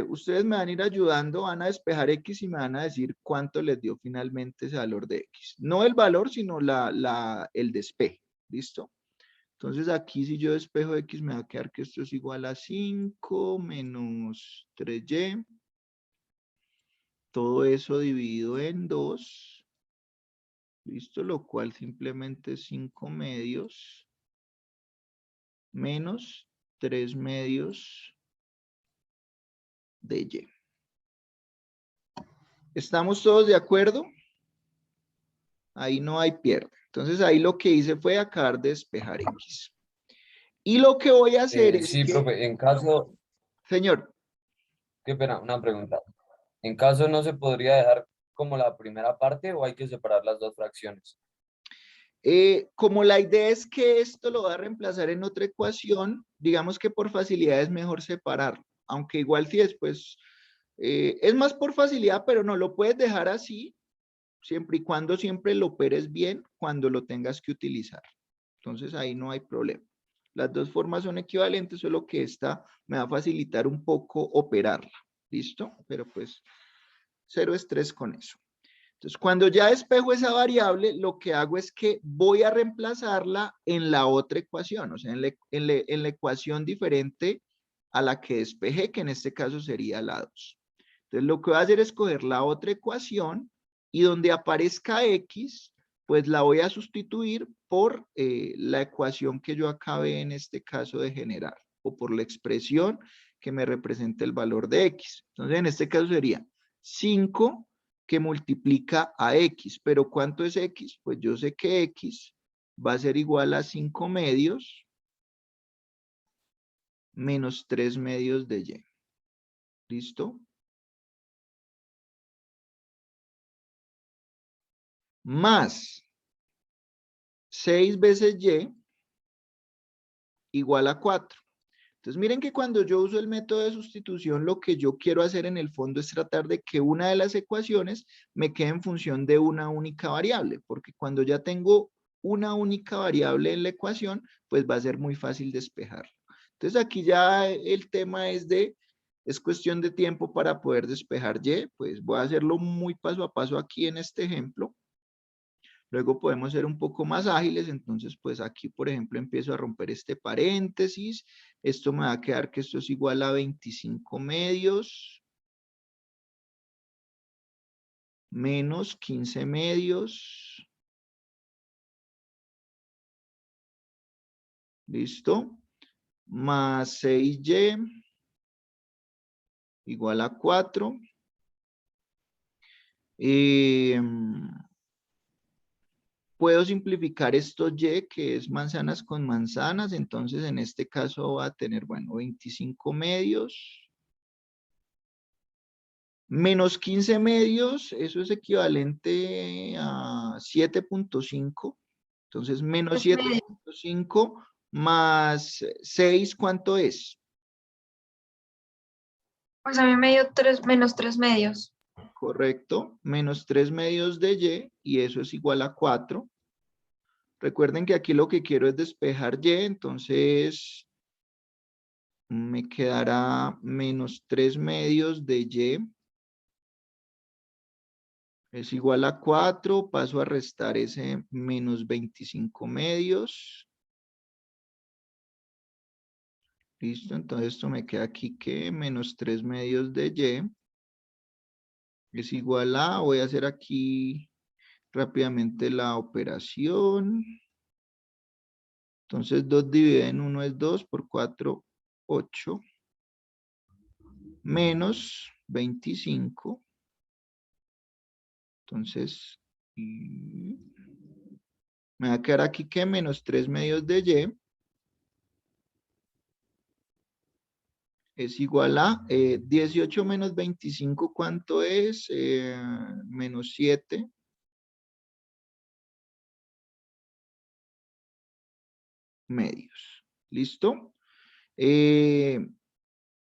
ustedes me van a ir ayudando, van a despejar x y me van a decir cuánto les dio finalmente ese valor de x. No el valor, sino el despeje. ¿Listo? Entonces aquí si yo despejo x me va a quedar que esto es igual a 5 menos 3y. Todo eso dividido en 2. ¿Listo? Lo cual simplemente es 5 medios menos 3 medios de y. ¿Estamos todos de acuerdo? Ahí no hay pierde. Entonces ahí lo que hice fue acabar de despejar x. Y lo que voy a hacer es Sí, que... profe, en caso, Señor. qué pena, una pregunta. En caso no se podría dejar como la primera parte o hay que separar las dos fracciones. Como la idea es que esto lo va a reemplazar en otra ecuación, digamos que por facilidad es mejor separarlo. Aunque igual si después es más por facilidad, pero no lo puedes dejar así, siempre y cuando siempre lo operes bien cuando lo tengas que utilizar. Entonces ahí no hay problema. Las dos formas son equivalentes, solo que esta me va a facilitar un poco operarla. ¿Listo? Pero pues cero estrés con eso. Entonces, cuando ya despejo esa variable, lo que hago es que voy a reemplazarla en la otra ecuación, o sea, en la ecuación diferente a la que despejé, que en este caso sería la 2. Entonces, lo que voy a hacer es coger la otra ecuación y donde aparezca x, pues la voy a sustituir por la ecuación que yo acabé en este caso de generar, o por la expresión que me representa el valor de x. Entonces, en este caso sería 5 que multiplica a x, pero ¿cuánto es x? Pues yo sé que x va a ser igual a 5 medios menos 3 medios de y. ¿Listo? Más 6 veces y igual a 4. Entonces miren que cuando yo uso el método de sustitución, lo que yo quiero hacer en el fondo es tratar de que una de las ecuaciones me quede en función de una única variable, porque cuando ya tengo una única variable en la ecuación, pues va a ser muy fácil despejarlo. Entonces aquí ya el tema es cuestión de tiempo para poder despejar y, pues voy a hacerlo muy paso a paso aquí en este ejemplo. Luego podemos ser un poco más ágiles, entonces pues aquí por ejemplo empiezo a romper este paréntesis, esto me va a quedar que esto es igual a 25 medios menos 15 medios, ¿listo? Más 6y igual a 4. Puedo simplificar esto y, que es manzanas con manzanas, entonces en este caso va a tener, bueno, 25 medios menos 15 medios, eso es equivalente a 7.5, entonces menos 7.5 más 6, ¿cuánto es? Pues a mí me dio menos 3 medios. Correcto, menos 3 medios de y eso es igual a 4. Recuerden que aquí lo que quiero es despejar y, entonces me quedará menos 3 medios de y es igual a 4, paso a restar ese menos 25 medios. Listo, entonces esto me queda aquí que menos 3 medios de y es igual a, voy a hacer aquí rápidamente la operación. Entonces 2 dividido en 1 es 2, por 4, 8, menos 25. Entonces, me va a quedar aquí que menos 3 medios de y es igual a 18 menos 25, ¿cuánto es? Menos 7. Medios. ¿Listo?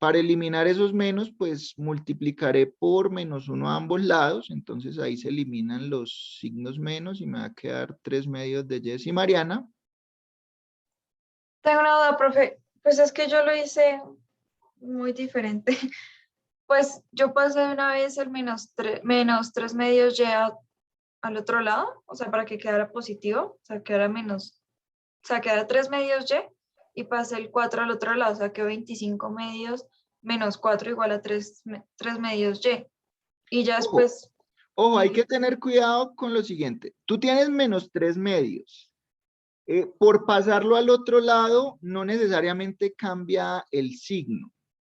Para eliminar esos menos, pues multiplicaré por -1 a ambos lados. Entonces ahí se eliminan los signos menos y me va a quedar 3 medios de y. ¿Sí, Mariana? Tengo una duda, profe. Pues es que yo lo hice muy diferente. Pues yo pasé de una vez el -3 medios y al otro lado, o sea, para que quedara positivo, o sea, quedara 3 medios y pasé el 4 al otro lado, o sea, que 25 medios menos 4 igual a 3 medios y. Y ya después... Ojo, hay que tener cuidado con lo siguiente. Tú tienes -3 medios. Por pasarlo al otro lado, no necesariamente cambia el signo,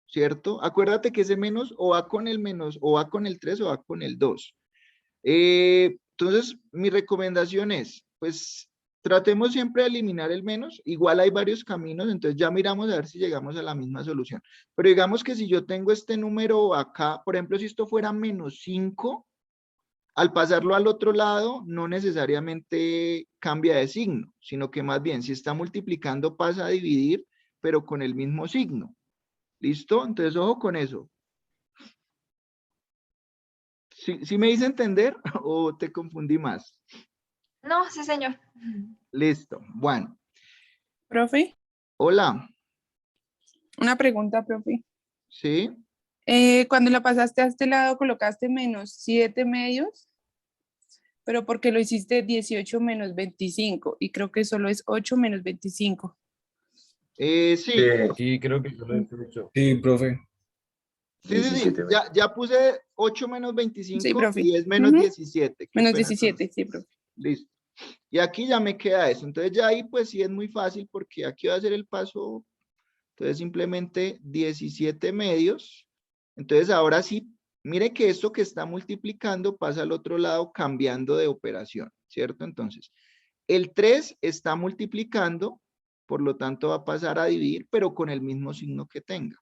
¿cierto? Acuérdate que ese menos o va con el menos, o va con el 3 o va con el 2. Entonces, mi recomendación es, pues, tratemos siempre de eliminar el menos. Igual hay varios caminos, entonces ya miramos a ver si llegamos a la misma solución. Pero digamos que si yo tengo este número acá, por ejemplo, si esto fuera -5, al pasarlo al otro lado, no necesariamente cambia de signo, sino que más bien, si está multiplicando, pasa a dividir, pero con el mismo signo. ¿Listo? Entonces, ojo con eso. ¿Sí me hice entender o te confundí más? No, sí, señor. Listo. Bueno. Profe, Hola. una pregunta, profe. Sí. Cuando la pasaste a este lado, colocaste -7 medios, pero porque lo hiciste 18 menos 25, y creo que solo es 8 menos 25. Sí. Sí, creo que yo lo he hecho. Sí, profe. Sí. 17 Ya puse 8 menos 25 Sí, profe. y es menos 17. Qué Menos pena 17, con- sí, profe. Listo. Y aquí ya me queda eso. Entonces ya ahí pues sí es muy fácil porque aquí va a ser el paso. Entonces simplemente 17 medios. Entonces ahora sí, mire que esto que está multiplicando pasa al otro lado cambiando de operación, ¿cierto? Entonces, el 3 está multiplicando, por lo tanto va a pasar a dividir, pero con el mismo signo que tenga.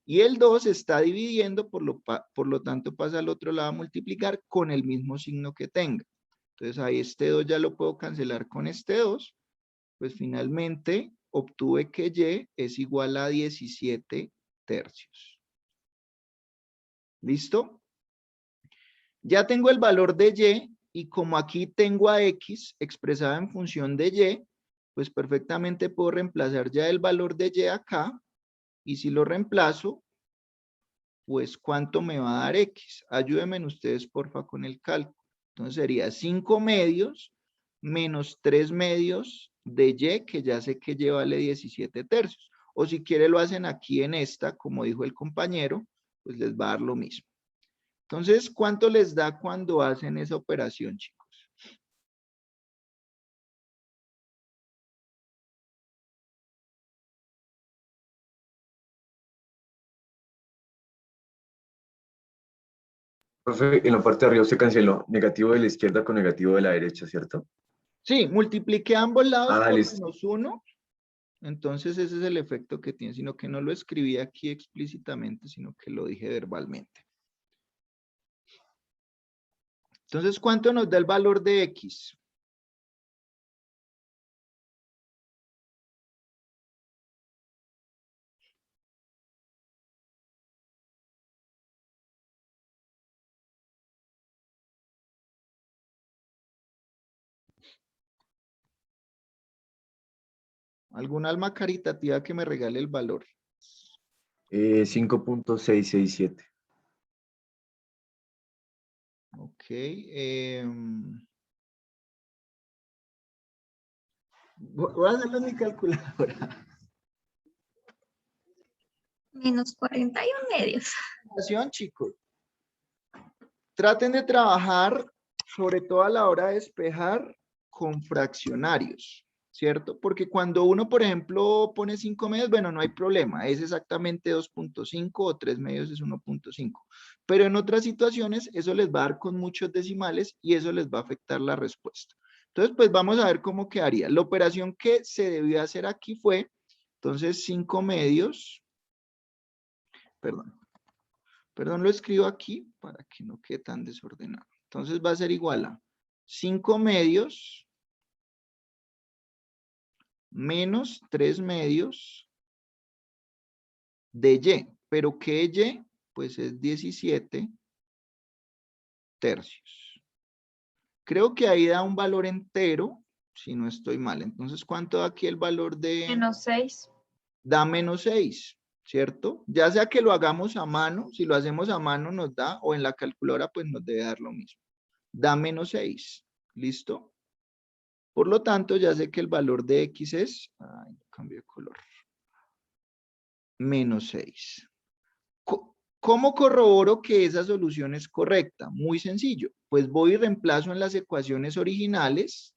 Y el 2 está dividiendo, por lo tanto pasa al otro lado a multiplicar con el mismo signo que tenga. Entonces ahí este 2 ya lo puedo cancelar con este 2. Pues finalmente obtuve que y es igual a 17 tercios. ¿Listo? Ya tengo el valor de y como aquí tengo a x expresada en función de y, pues perfectamente puedo reemplazar ya el valor de y acá. Y si lo reemplazo, pues ¿cuánto me va a dar x? Ayúdenme ustedes, porfa, con el cálculo. Entonces sería 5 medios menos 3 medios de y, que ya sé que y vale 17 tercios. O si quiere lo hacen aquí en esta, como dijo el compañero, pues les va a dar lo mismo. Entonces, ¿cuánto les da cuando hacen esa operación, chicos? Profe, en la parte de arriba se canceló negativo de la izquierda con negativo de la derecha, ¿cierto? Sí, multipliqué ambos lados por listo. -1. Entonces ese es el efecto que tiene, sino que no lo escribí aquí explícitamente, sino que lo dije verbalmente. Entonces, ¿cuánto nos da el valor de x? ¿Alguna alma caritativa que me regale el valor? 5.667. Ok. Voy a hacerlo en mi calculadora. Menos 41 medios. Chicos. Traten de trabajar, sobre todo a la hora de despejar, con fraccionarios, ¿cierto? Porque cuando uno, por ejemplo, pone 5 medios, bueno, no hay problema, es exactamente 2.5 o 3 medios es 1.5. Pero en otras situaciones, eso les va a dar con muchos decimales y eso les va a afectar la respuesta. Entonces, pues vamos a ver cómo quedaría. La operación que se debió hacer aquí fue, entonces, 5 medios, perdón, lo escribo aquí para que no quede tan desordenado. Entonces va a ser igual a 5 medios menos 3 medios de y. ¿Pero qué es y? Pues es 17 tercios. Creo que ahí da un valor entero, si no estoy mal. Entonces, ¿cuánto da aquí el valor de...? -6. Da -6, ¿cierto? Ya sea que lo hagamos a mano, si lo hacemos a mano nos da, o en la calculadora pues nos debe dar lo mismo. Da -6, ¿listo? Por lo tanto, ya sé que el valor de x es... Ay, cambio de color. -6. ¿Cómo corroboro que esa solución es correcta? Muy sencillo. Pues voy y reemplazo en las ecuaciones originales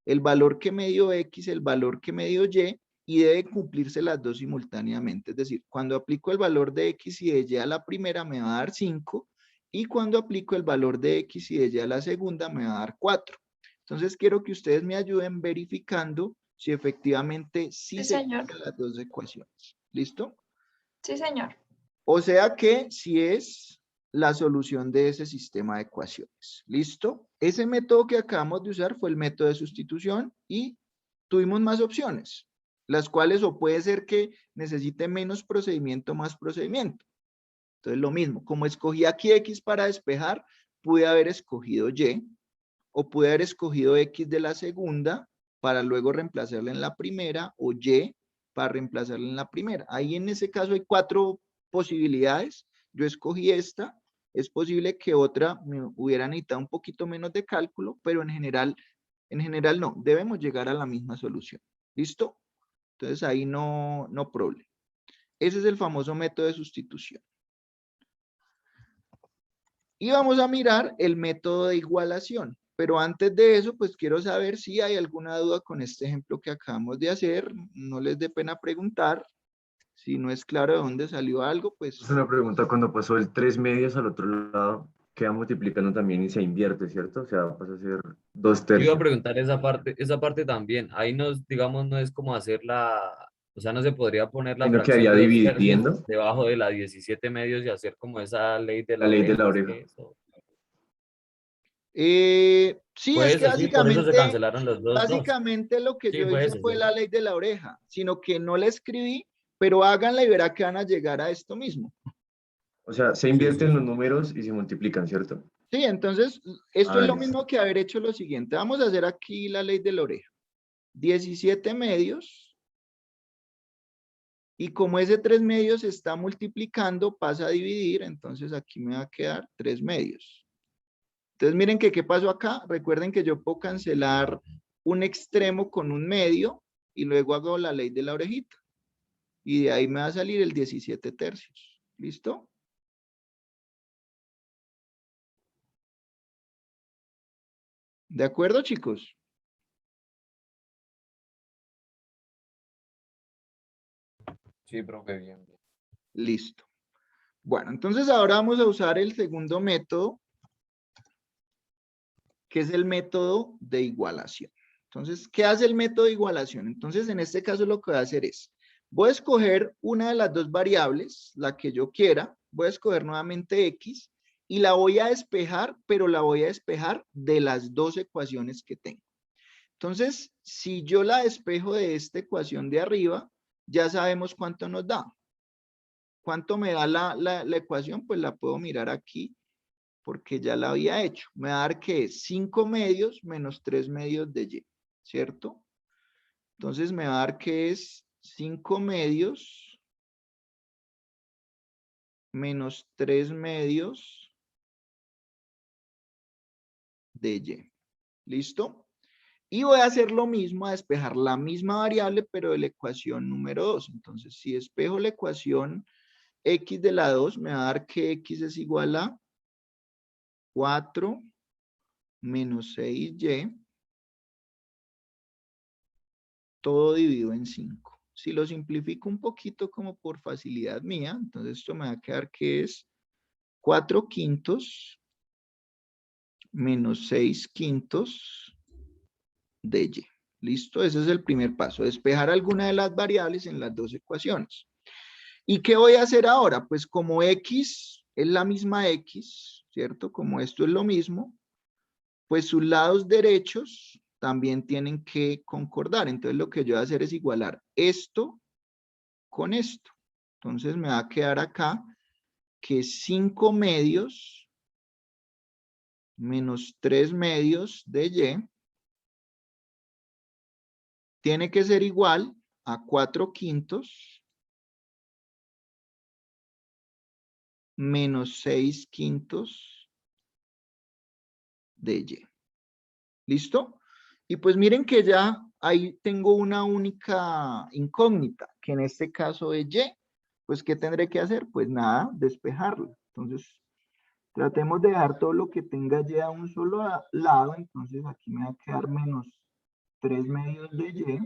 el valor que me dio x, el valor que me dio y debe cumplirse las dos simultáneamente. Es decir, cuando aplico el valor de x y de y a la primera me va a dar 5 y cuando aplico el valor de x y de y a la segunda me va a dar 4. Entonces quiero que ustedes me ayuden verificando si efectivamente sí se cumplen las dos ecuaciones. ¿Listo? Sí, señor. O sea que sí es la solución de ese sistema de ecuaciones. ¿Listo? Ese método que acabamos de usar fue el método de sustitución y tuvimos más opciones, las cuales o puede ser que necesite menos procedimiento, más procedimiento. Entonces lo mismo, como escogí aquí X para despejar, pude haber escogido Y o pude haber escogido X de la segunda para luego reemplazarla en la primera o Y para reemplazarla en la primera. Ahí en ese caso hay 4 posibilidades. Yo escogí esta. Es posible que otra me hubiera necesitado un poquito menos de cálculo, pero en general no. Debemos llegar a la misma solución. ¿Listo? Entonces ahí no problema. Ese es el famoso método de sustitución. Y vamos a mirar el método de igualación. Pero antes de eso, pues quiero saber si hay alguna duda con este ejemplo que acabamos de hacer. No les dé pena preguntar. Si no es claro de dónde salió algo, pues... Es una pregunta, cuando pasó el 3 medios al otro lado, queda multiplicando también y se invierte, ¿cierto? O sea, pasa a ser 2 Yo tercios. iba a preguntar esa parte también. Ahí nos, digamos, no es como hacer o sea, no se podría poner la ¿Y no fracción quedaría de 2 tercios dividiendo? debajo de la 17 medios y hacer como esa ley de La la ley de oreja. la ¿Es oreja. que eso? Sí, es que Sí, por eso se cancelaron los dos. básicamente lo que Sí, yo fue hice ese, fue ¿cierto? la ley de la oreja, sino que no la escribí, pero háganla y verá que van a llegar a esto mismo. O sea, se Sí, invierten sí. los números y se multiplican, ¿cierto? Sí, entonces esto es lo Listo. mismo que haber hecho lo siguiente. Vamos a hacer aquí la ley de la oreja. 17 medios. Y como ese 3 medios se está multiplicando, pasa a dividir, entonces aquí me va a quedar 3 medios. Entonces miren que qué pasó acá. Recuerden que yo puedo cancelar un extremo con un medio y luego hago la ley de la orejita. Y de ahí me va a salir el 17 tercios. ¿Listo? ¿De acuerdo, chicos? Sí, profe, bien. Listo. Bueno, entonces ahora vamos a usar el segundo método, que es el método de igualación. Entonces, ¿qué hace el método de igualación? Entonces, en este caso lo que voy a hacer es, voy a escoger una de las dos variables, la que yo quiera, voy a escoger nuevamente X, y la voy a despejar, pero la voy a despejar de las dos ecuaciones que tengo. Entonces, si yo la despejo de esta ecuación de arriba, ya sabemos cuánto nos da. ¿Cuánto me da la ecuación? Pues la puedo mirar aquí, porque ya la había hecho. Me va a dar que es 5 medios menos 3 medios de Y, ¿cierto? Entonces me va a dar que es 5 medios menos 3 medios de Y. ¿Listo? Y voy a hacer lo mismo, a despejar la misma variable, pero de la ecuación número 2. Entonces, si despejo la ecuación X de la 2, me va a dar que X es igual a 4 menos 6Y, todo dividido en 5. Si lo simplifico un poquito como por facilidad mía, entonces esto me va a quedar que es 4 quintos menos 6 quintos de Y. ¿Listo? Ese es el primer paso, despejar alguna de las variables en las dos ecuaciones. ¿Y qué voy a hacer ahora? Pues como X es la misma X, ¿cierto? Como esto es lo mismo, pues sus lados derechos también tienen que concordar. Entonces lo que yo voy a hacer es igualar esto con esto. Entonces me va a quedar acá que 5 medios menos 3 medios de y tiene que ser igual a 4 quintos menos 6 quintos de y. ¿Listo? Y pues miren que ya ahí tengo una única incógnita, que en este caso es y. Pues, ¿qué tendré que hacer? Pues nada, despejarla. Entonces, tratemos de dejar todo lo que tenga y a un solo lado. Entonces, aquí me va a quedar menos 3 medios de y.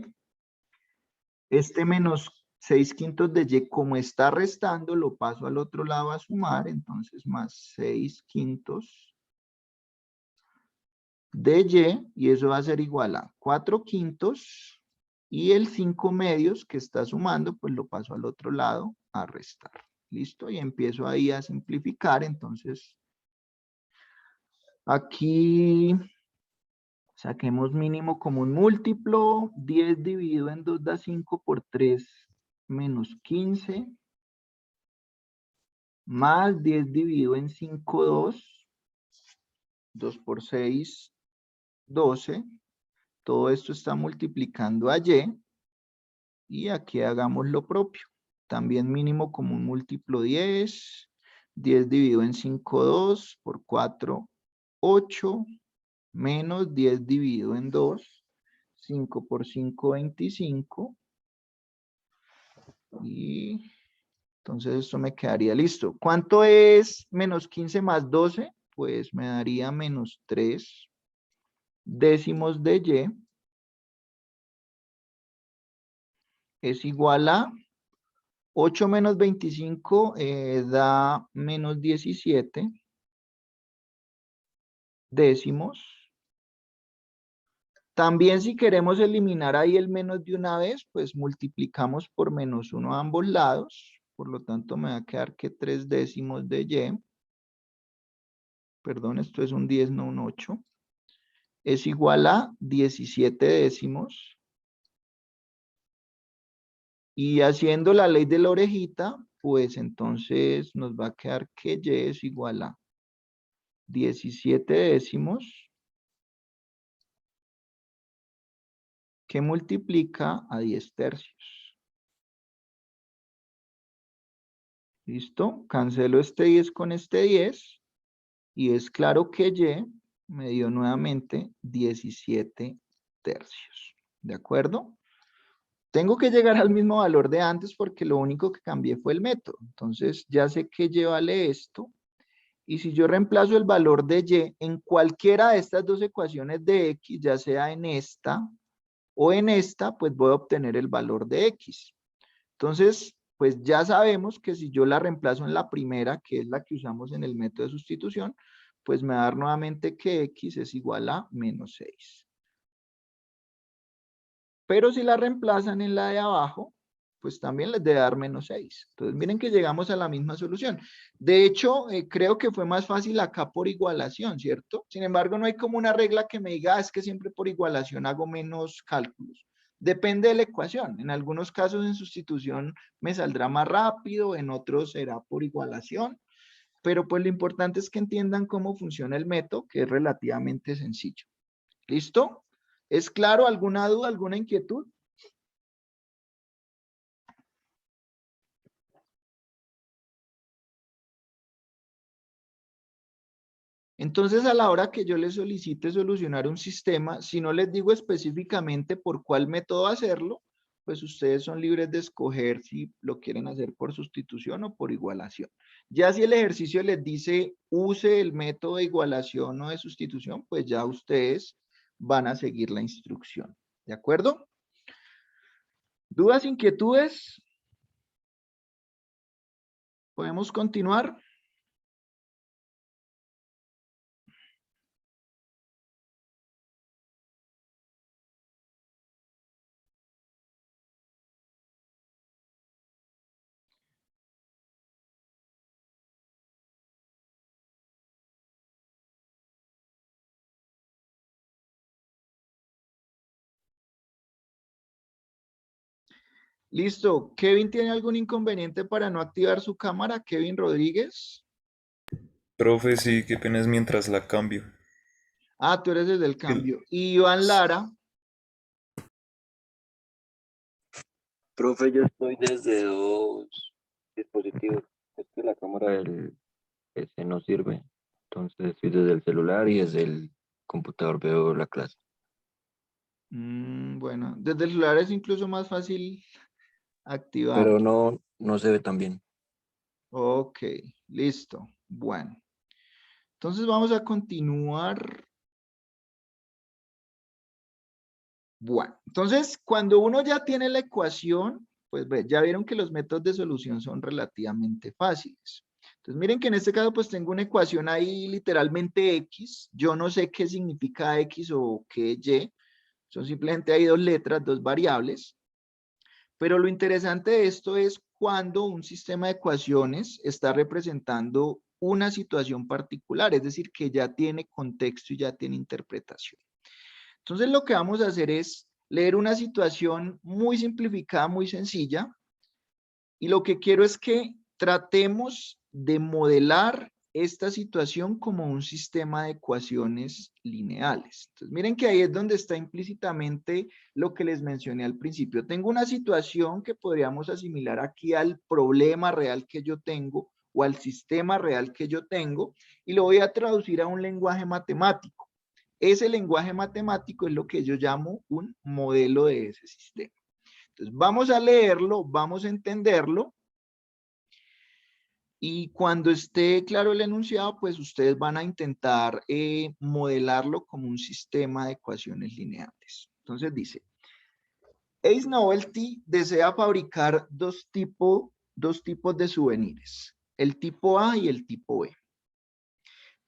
Este menos 6 quintos de y, como está restando, lo paso al otro lado a sumar. Entonces, más 6 quintos de y eso va a ser igual a 4 quintos y el 5 medios que está sumando, pues lo paso al otro lado a restar. ¿Listo? Y empiezo ahí a simplificar. Entonces, aquí saquemos mínimo común múltiplo. 10 dividido en 2 da 5 por 3 menos 15. Más 10 dividido en 5, 2. 2 por 6, 12. Todo esto está multiplicando a y. Y aquí hagamos lo propio. También mínimo común múltiplo 10. 10 dividido en 5, 2. Por 4, 8. Menos 10 dividido en 2. 5 por 5, 25. Y entonces esto me quedaría listo. ¿Cuánto es menos 15 más 12? Pues me daría menos 3 décimos de y. Es igual a 8 menos 25 da menos 17 décimos. También si queremos eliminar ahí el menos de una vez, pues multiplicamos por menos 1 a ambos lados. Por lo tanto, me va a quedar que 3 décimos de y. Perdón, esto es un 10, no un 8. Es igual a 17 décimos. Y haciendo la ley de la orejita, pues entonces nos va a quedar que y es igual a 17 décimos que multiplica a 10 tercios. ¿Listo? Cancelo este 10 con este 10 y es claro que y me dio nuevamente 17 tercios. ¿De acuerdo? Tengo que llegar al mismo valor de antes porque lo único que cambié fue el método. Entonces ya sé que y vale esto. Y si yo reemplazo el valor de y en cualquiera de estas dos ecuaciones de x, ya sea en esta o en esta, pues voy a obtener el valor de x. Entonces, pues ya sabemos que si yo la reemplazo en la primera, que es la que usamos en el método de sustitución, pues me va a dar nuevamente que x es igual a menos 6. Pero si la reemplazan en la de abajo, pues también les debe dar menos 6. Entonces miren que llegamos a la misma solución. De hecho, creo que fue más fácil acá por igualación, ¿cierto? Sin embargo, no hay como una regla que me diga, es que siempre por igualación hago menos cálculos. Depende de la ecuación. En algunos casos en sustitución me saldrá más rápido, en otros será por igualación. Pero pues lo importante es que entiendan cómo funciona el método, que es relativamente sencillo. ¿Listo? ¿Es claro? ¿Alguna duda, alguna inquietud? Entonces, a la hora que yo les solicite solucionar un sistema, si no les digo específicamente por cuál método hacerlo, pues ustedes son libres de escoger si lo quieren hacer por sustitución o por igualación. Ya si el ejercicio les dice use el método de igualación o de sustitución, pues ya ustedes van a seguir la instrucción. ¿De acuerdo? ¿Dudas, inquietudes? ¿Podemos continuar? Listo. ¿Kevin tiene algún inconveniente para no activar su cámara? Kevin Rodríguez. Profe, sí, qué pena es mientras la cambio. Ah, tú eres desde el Que- cambio. Y Iván Lara. Profe, yo estoy desde dos dispositivos. Es que la cámara del PC no sirve. Entonces estoy desde el celular y desde el computador veo la clase. Bueno, desde el celular es incluso más fácil activar. Pero no se ve tan bien. Ok, listo. Bueno, entonces vamos a continuar. Bueno, entonces cuando uno ya tiene la ecuación, pues ya vieron que los métodos de solución son relativamente fáciles. Entonces miren que en este caso pues tengo una ecuación ahí literalmente X. Yo no sé qué significa X o qué Y. Son simplemente hay dos letras, dos variables. Pero lo interesante de esto es cuando un sistema de ecuaciones está representando una situación particular, es decir, que ya tiene contexto y ya tiene interpretación. Entonces lo que vamos a hacer es leer una situación muy simplificada, muy sencilla, y lo que quiero es que tratemos de modelar esta situación como un sistema de ecuaciones lineales. Entonces, miren que ahí es donde está implícitamente lo que les mencioné al principio. Tengo una situación que podríamos asimilar aquí al problema real que yo tengo o al sistema real que yo tengo y lo voy a traducir a un lenguaje matemático. Ese lenguaje matemático es lo que yo llamo un modelo de ese sistema. Entonces, vamos a leerlo, vamos a entenderlo. Y cuando esté claro el enunciado, pues ustedes van a intentar modelarlo como un sistema de ecuaciones lineales. Entonces dice, Ace Novelty desea fabricar dos tipos de souvenirs, el tipo A y el tipo B.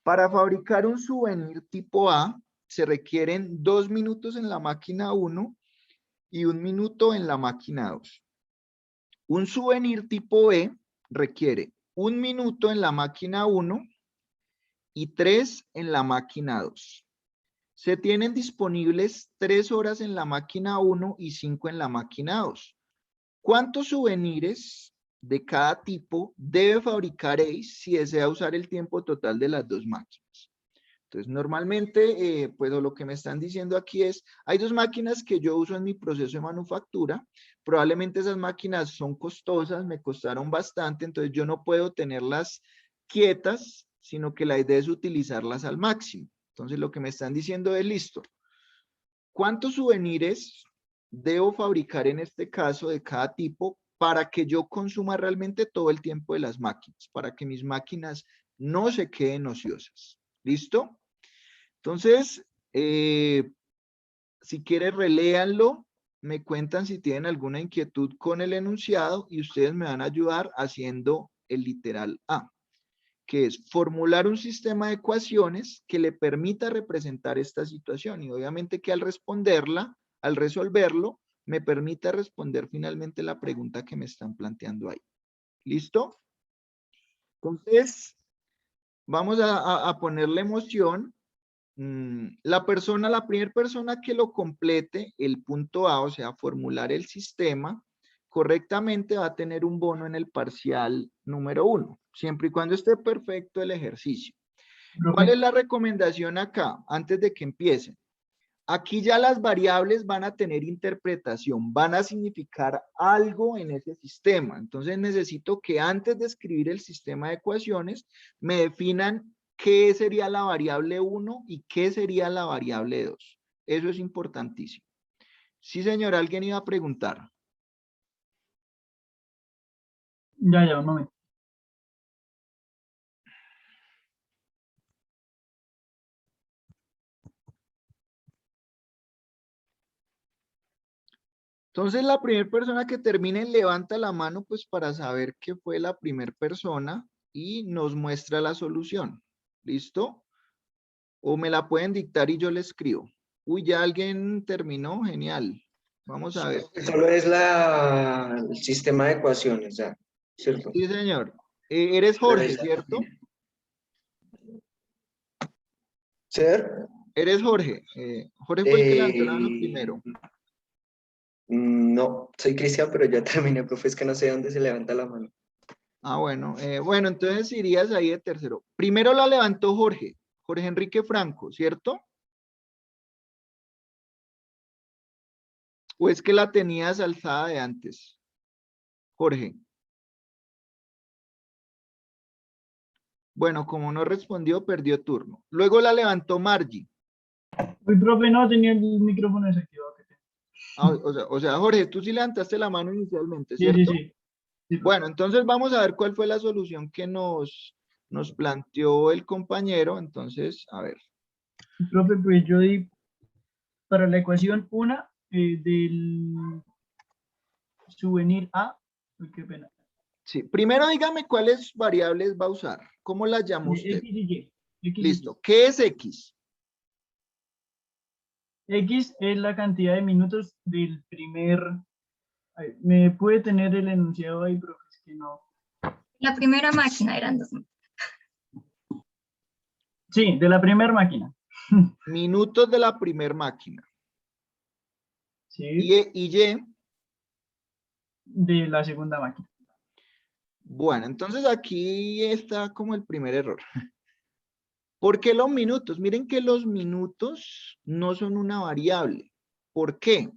Para fabricar un souvenir tipo A, se requieren 2 minutos en la máquina 1 y 1 minuto en la máquina 2. Un souvenir tipo B requiere 1 minuto en la máquina 1 y 3 en la máquina 2. Se tienen disponibles 3 horas en la máquina 1 y 5 en la máquina 2. ¿Cuántos souvenirs de cada tipo debe fabricar Ace si desea usar el tiempo total de las dos máquinas? Entonces, normalmente, pues lo que me están diciendo aquí es, hay dos máquinas que yo uso en mi proceso de manufactura, probablemente esas máquinas son costosas, me costaron bastante, entonces yo no puedo tenerlas quietas, sino que la idea es utilizarlas al máximo. Entonces, lo que me están diciendo es, listo, ¿cuántos souvenirs debo fabricar en este caso de cada tipo para que yo consuma realmente todo el tiempo de las máquinas, para que mis máquinas no se queden ociosas? ¿Listo? Entonces, si quieren reléanlo, me cuentan si tienen alguna inquietud con el enunciado y ustedes me van a ayudar haciendo el literal A, que es formular un sistema de ecuaciones que le permita representar esta situación y obviamente que al responderla, al resolverlo, me permita responder finalmente la pregunta que me están planteando ahí. ¿Listo? Entonces, vamos a ponerle emoción. La primera persona que lo complete, el punto A, o sea, formular el sistema correctamente, va a tener un bono en el parcial número 1, siempre y cuando esté perfecto el ejercicio. ¿Cuál es la recomendación acá, antes de que empiecen? Aquí ya las variables van a tener interpretación, van a significar algo en ese sistema. Entonces necesito que antes de escribir el sistema de ecuaciones me definan qué sería la variable 1 y qué sería la variable 2. Eso es importantísimo. Sí, señor, alguien iba a preguntar. Ya, un momento. Entonces la primera persona que termine levanta la mano pues para saber que fue la primera persona y nos muestra la solución. ¿Listo? O me la pueden dictar y yo le escribo. Uy, ya alguien terminó, genial. Vamos a ver. Solo es el sistema de ecuaciones, ya, ¿cierto? Sí, señor. Eres Jorge, ¿cierto? ¿Ser? Eres Jorge. Jorge fue el que levantó la mano primero. No, soy Cristian, pero ya terminé, profe, es que no sé dónde se levanta la mano. Ah, bueno. Bueno, entonces irías ahí de tercero. Primero la levantó Jorge Enrique Franco, ¿cierto? ¿O es que la tenías alzada de antes? Jorge. Bueno, como no respondió, perdió turno. Luego la levantó Margie. Uy, profe, no tenía el micrófono desactivado. Ah, o sea, Jorge, tú sí levantaste la mano inicialmente, Sí, sí, ¿cierto? sí. Sí, profe. Bueno, entonces vamos a ver cuál fue la solución que nos planteó el compañero. Entonces, a ver. Profe, pues yo di para la ecuación 1 del subvenir A. Uy, qué pena. Sí, primero dígame cuáles variables va a usar. ¿Cómo las llama usted? X y Y. X y Listo. ¿Qué es X? X es la cantidad de minutos del primer... Ay, ¿me puede tener el enunciado ahí, profe? Es que no. La primera máquina eran 2. Sí, de la primera máquina. Minutos de la primer máquina. Sí, Y de la segunda máquina. bueno, entonces aquí está como el primer error. ¿Por qué los minutos? Miren que los minutos no son una variable. ¿Por qué?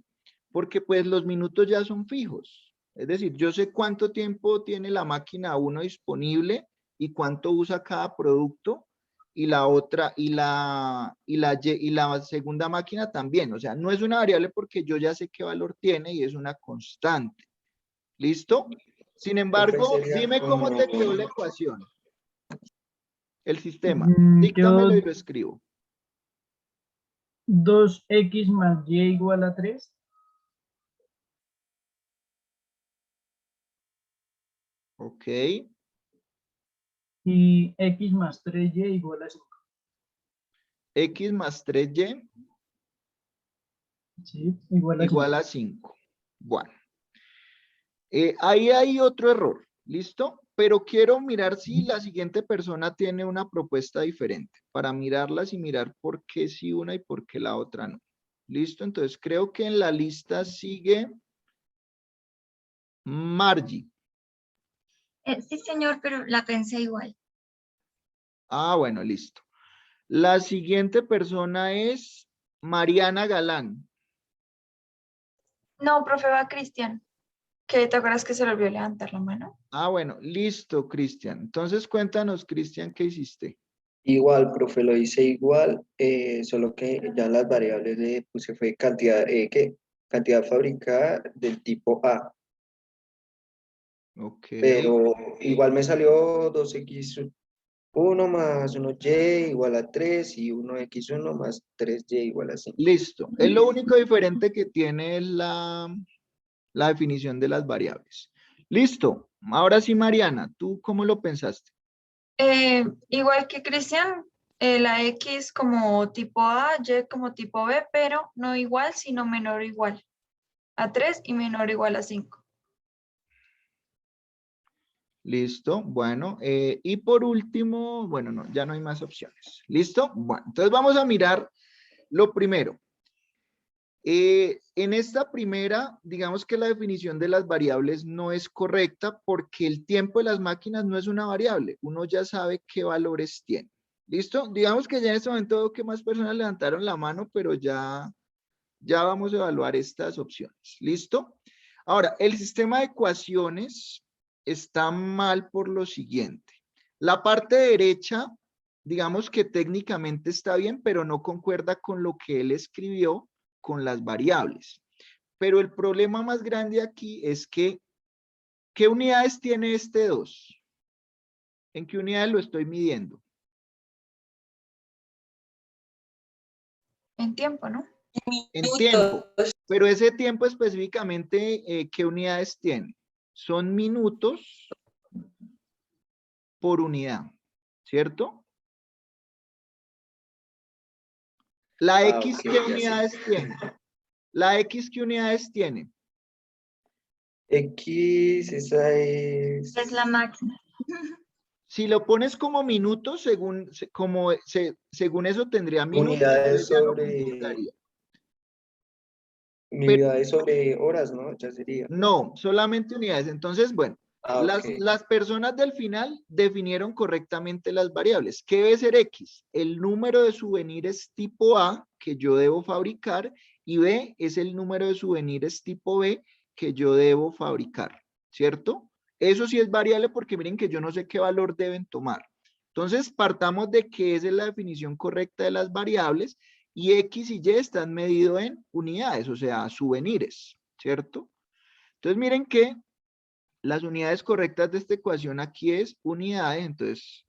Porque pues los minutos ya son fijos. Es decir, yo sé cuánto tiempo tiene la máquina 1 disponible y cuánto usa cada producto, y la otra, y la segunda máquina también. O sea, no es una variable porque yo ya sé qué valor tiene y es una constante. ¿Listo? Sin embargo, dime cómo te quedó la ecuación. El sistema. Díctamelo y lo escribo. 2x más y igual a 3. Ok. Y x más 3y igual a 5. X más 3y Sí, igual a 5. igual a 5. Bueno. Ahí hay otro error. ¿Listo? Pero quiero mirar si la siguiente persona tiene una propuesta diferente. Para mirarlas y mirar por qué sí una y por qué la otra no. ¿Listo? Entonces creo que en la lista sigue Margie. Sí, señor, pero la pensé igual. Ah, bueno, listo. La siguiente persona es Mariana Galán. No, profe, va Cristian. ¿Qué te acuerdas que se le olvidó levantar la mano? Ah, bueno, listo, Cristian. Entonces cuéntanos, Cristian, ¿qué hiciste? Igual, profe, lo hice igual, solo que ya las variables le puse fue cantidad, ¿qué? Cantidad fabricada del tipo A. Ok. Pero igual me salió 2x1 más 1y igual a 3 y 1x1 más 3y igual a 5. Listo. Es lo único diferente que tiene la definición de las variables. Listo. Ahora sí, Mariana, ¿tú cómo lo pensaste? Igual que Cristian, la X como tipo A, Y como tipo B, pero no igual, sino menor o igual a 3 y menor o igual a 5. Listo. Bueno, y por último, bueno, no, ya no hay más opciones. ¿Listo? Bueno, entonces vamos a mirar lo primero. En esta primera, digamos que la definición de las variables no es correcta porque el tiempo de las máquinas no es una variable. Uno ya sabe qué valores tiene. ¿Listo? Digamos que ya en este momento veo que más personas levantaron la mano, pero ya vamos a evaluar estas opciones. ¿Listo? Ahora, el sistema de ecuaciones está mal por lo siguiente. La parte derecha, digamos que técnicamente está bien, pero no concuerda con lo que él escribió con las variables. Pero el problema más grande aquí es que, ¿qué unidades tiene este 2? ¿En qué unidades lo estoy midiendo? En tiempo, ¿no? En tiempo. Pero ese tiempo específicamente, ¿qué unidades tiene? Son minutos por unidad, ¿cierto? La X, ok, ¿qué ya sé. unidades tiene? La X, ¿qué unidades tiene? X, esa es... Es la máquina. Si lo pones como minutos, según eso tendría minutos, Unidades entonces ya no sobre... concordaría. Unidades sobre horas, ¿no? Ya sería. No, solamente unidades. Entonces, bueno, Ah, ok. las personas del final definieron correctamente las variables. ¿Qué debe ser X? El número de souvenirs tipo A que yo debo fabricar y B es el número de souvenirs tipo B que yo debo fabricar, ¿cierto? Eso sí es variable porque miren que yo no sé qué valor deben tomar. Entonces, partamos de que esa es la definición correcta de las variables y X y Y están medidos en unidades, o sea, souvenirs, ¿cierto? Entonces, miren que las unidades correctas de esta ecuación aquí es unidades, entonces,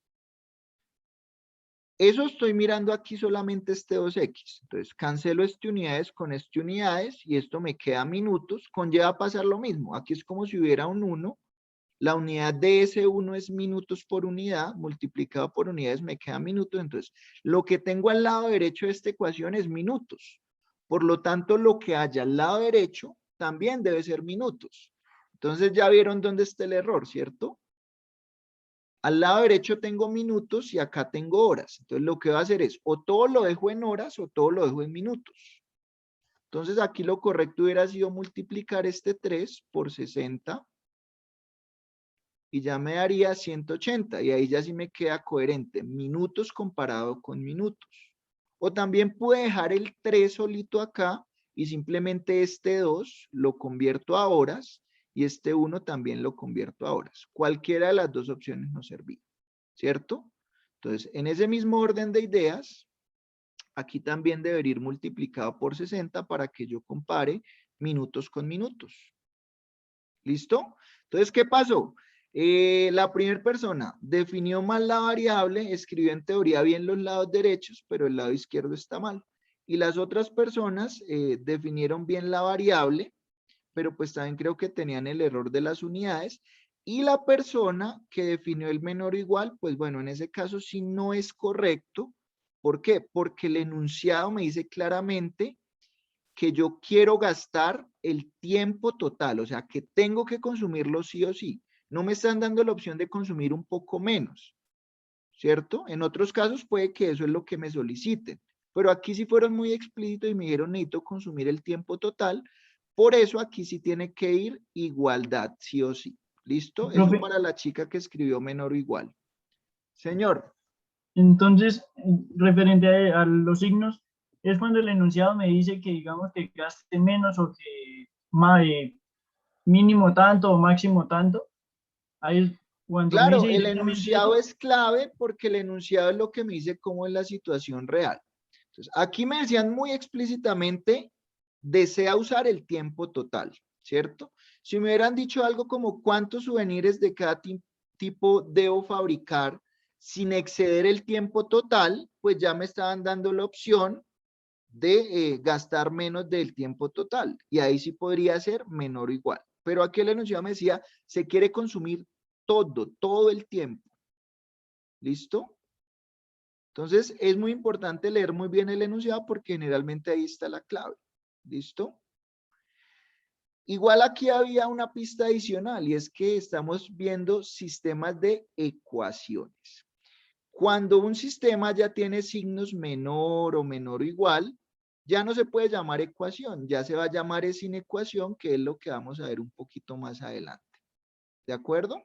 eso estoy mirando aquí solamente este 2x. Entonces, cancelo este unidades con este unidades y esto me queda minutos. Conlleva a pasar lo mismo. Aquí es como si hubiera un 1. La unidad de ese 1 es minutos por unidad, multiplicado por unidades me queda minutos. Entonces, lo que tengo al lado derecho de esta ecuación es minutos. Por lo tanto, lo que haya al lado derecho también debe ser minutos. Entonces, ya vieron dónde está el error, ¿cierto? Al lado derecho tengo minutos y acá tengo horas. Entonces, lo que voy a hacer es, o todo lo dejo en horas o todo lo dejo en minutos. Entonces, aquí lo correcto hubiera sido multiplicar este 3 por 60 y ya me daría 180 y ahí ya sí me queda coherente, minutos comparado con minutos. O también puedo dejar el 3 solito acá y simplemente este 2 lo convierto a horas y este 1 también lo convierto a horas. Cualquiera de las dos opciones nos servía, ¿cierto? Entonces, en ese mismo orden de ideas, aquí también debería ir multiplicado por 60 para que yo compare minutos con minutos. ¿Listo? Entonces, ¿qué pasó? La primera persona definió mal la variable, escribió en teoría bien los lados derechos, pero el lado izquierdo está mal. Y las otras personas definieron bien la variable, pero pues también creo que tenían el error de las unidades. Y la persona que definió el menor o igual, pues bueno, en ese caso sí no es correcto. ¿Por qué? Porque el enunciado me dice claramente que yo quiero gastar el tiempo total, o sea, que tengo que consumirlo sí o sí. No me están dando la opción de consumir un poco menos, ¿cierto? En otros casos puede que eso es lo que me soliciten, pero aquí sí fueron muy explícitos y me dijeron necesito consumir el tiempo total, por eso aquí sí tiene que ir igualdad, sí o sí. ¿Listo? Eso Profe, para la chica que escribió menor o igual. Señor. entonces, referente a los signos, es cuando el enunciado me dice que digamos que gaste menos o que mínimo tanto o máximo tanto. Ahí es cuando me Claro, dice el directamente enunciado eso. es clave porque el enunciado es lo que me dice cómo es la situación real. Entonces, aquí me decían muy explícitamente, desea usar el tiempo total, ¿cierto? Si me hubieran dicho algo como cuántos souvenirs de cada tipo debo fabricar sin exceder el tiempo total, pues ya me estaban dando la opción de gastar menos del tiempo total. Y ahí sí podría ser menor o igual. Pero aquí el enunciado me decía, se quiere consumir todo el tiempo. ¿Listo? Entonces, es muy importante leer muy bien el enunciado porque generalmente ahí está la clave. ¿Listo? Igual aquí había una pista adicional y es que estamos viendo sistemas de ecuaciones. Cuando un sistema ya tiene signos menor o menor o igual, ya no se puede llamar ecuación, ya se va a llamar es inecuación, que es lo que vamos a ver un poquito más adelante. ¿De acuerdo?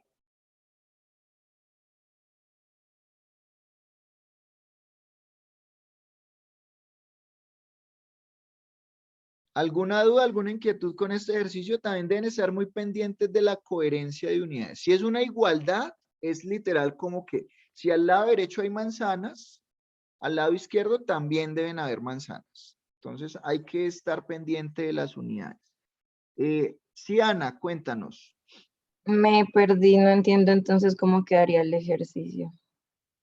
¿Alguna duda, alguna inquietud con este ejercicio? También deben estar muy pendientes de la coherencia de unidades. Si es una igualdad, es literal como que si al lado derecho hay manzanas, al lado izquierdo también deben haber manzanas. Entonces hay que estar pendiente de las unidades. Sí, Ana, cuéntanos. Me perdí, no entiendo entonces cómo quedaría el ejercicio.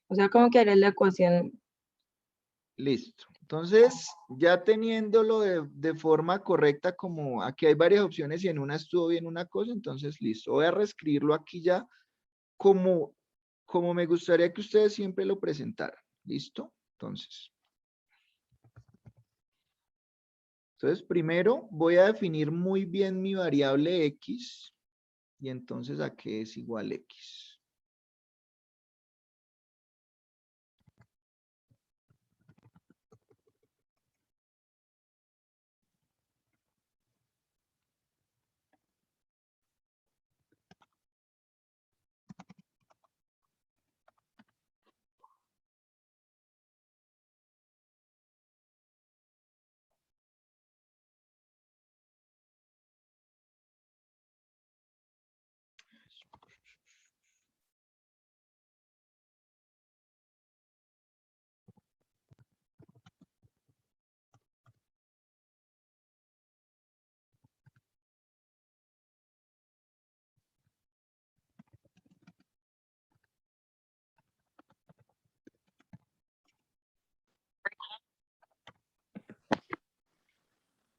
O sea, cómo quedaría la ecuación. Listo. Entonces, ya teniéndolo de forma correcta, como aquí hay varias opciones y en una estuvo bien una cosa, entonces listo. Voy a reescribirlo aquí ya como me gustaría que ustedes siempre lo presentaran. ¿Listo? Entonces, primero voy a definir muy bien mi variable X y entonces a qué es igual X.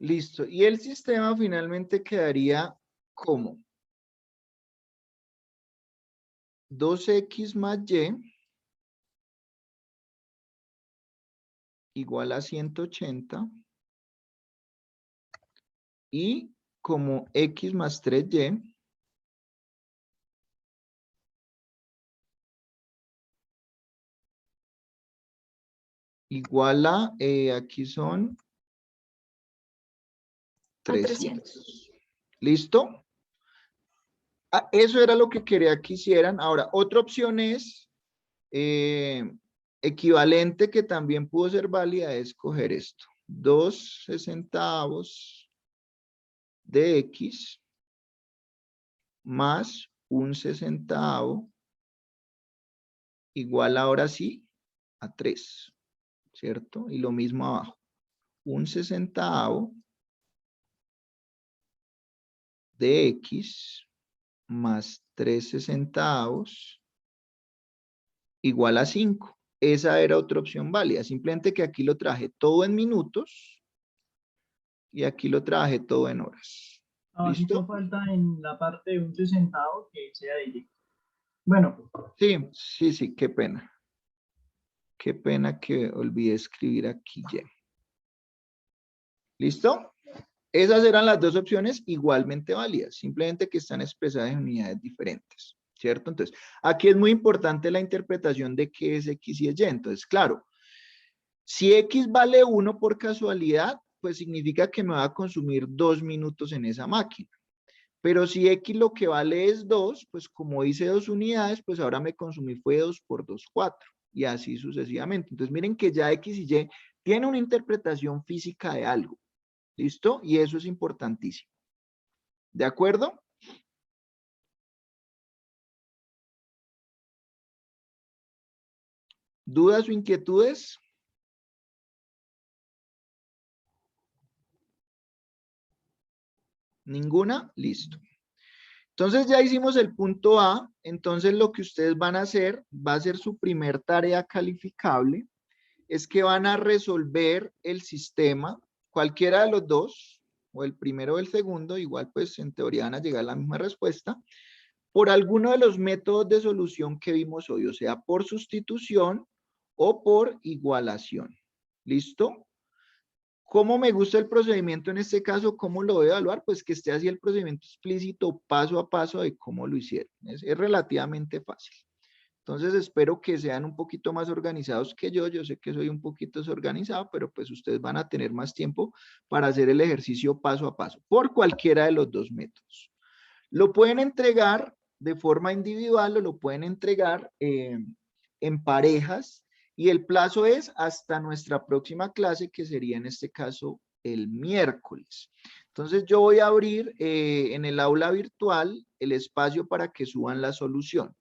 Listo. Y el sistema finalmente quedaría como 2x más y igual a 180 y como x más 3y igual a, aquí son 300. ¿Listo? Ah, eso era lo que quería que hicieran. Ahora, otra opción es equivalente que también pudo ser válida es coger esto. 2/60 de x más 1/60 igual ahora sí a 3, ¿cierto? Y lo mismo abajo. 1/60 de x más 3/60 igual a 5. Esa era otra opción válida. Simplemente que aquí lo traje todo en minutos y aquí lo traje todo en horas. Abajito ¿Listo? falta en la parte de un 60 que sea directo. Bueno. Sí, qué pena. Qué pena que olvidé escribir aquí ya. ¿Listo? Esas eran las dos opciones igualmente válidas, simplemente que están expresadas en unidades diferentes, ¿cierto? Entonces, aquí es muy importante la interpretación de qué es X y es Y. Entonces, claro, si X vale 1 por casualidad, pues significa que me va a consumir 2 minutos en esa máquina. Pero si X lo que vale es 2, pues como hice 2 unidades, pues ahora me consumí fue 2 por 2, 4. Y así sucesivamente. Entonces miren que ya X y Y tiene una interpretación física de algo. ¿Listo? Y eso es importantísimo. ¿De acuerdo? ¿Dudas o inquietudes? ¿Ninguna? Listo. Entonces ya hicimos el punto A, entonces lo que ustedes van a hacer, va a ser su primer tarea calificable, es que van a resolver el sistema, cualquiera de los dos, o el primero o el segundo, igual pues en teoría van a llegar a la misma respuesta, por alguno de los métodos de solución que vimos hoy, o sea, por sustitución o por igualación. ¿Listo? ¿Cómo me gusta el procedimiento en este caso? ¿Cómo lo voy a evaluar? Pues que esté así el procedimiento explícito, paso a paso de cómo lo hicieron. Es relativamente fácil. Entonces espero que sean un poquito más organizados que yo. Yo sé que soy un poquito desorganizado, pero pues ustedes van a tener más tiempo para hacer el ejercicio paso a paso, por cualquiera de los dos métodos. Lo pueden entregar de forma individual o lo pueden entregar en parejas. Y el plazo es hasta nuestra próxima clase, que sería en este caso el miércoles. Entonces yo voy a abrir en el aula virtual el espacio para que suban la solución.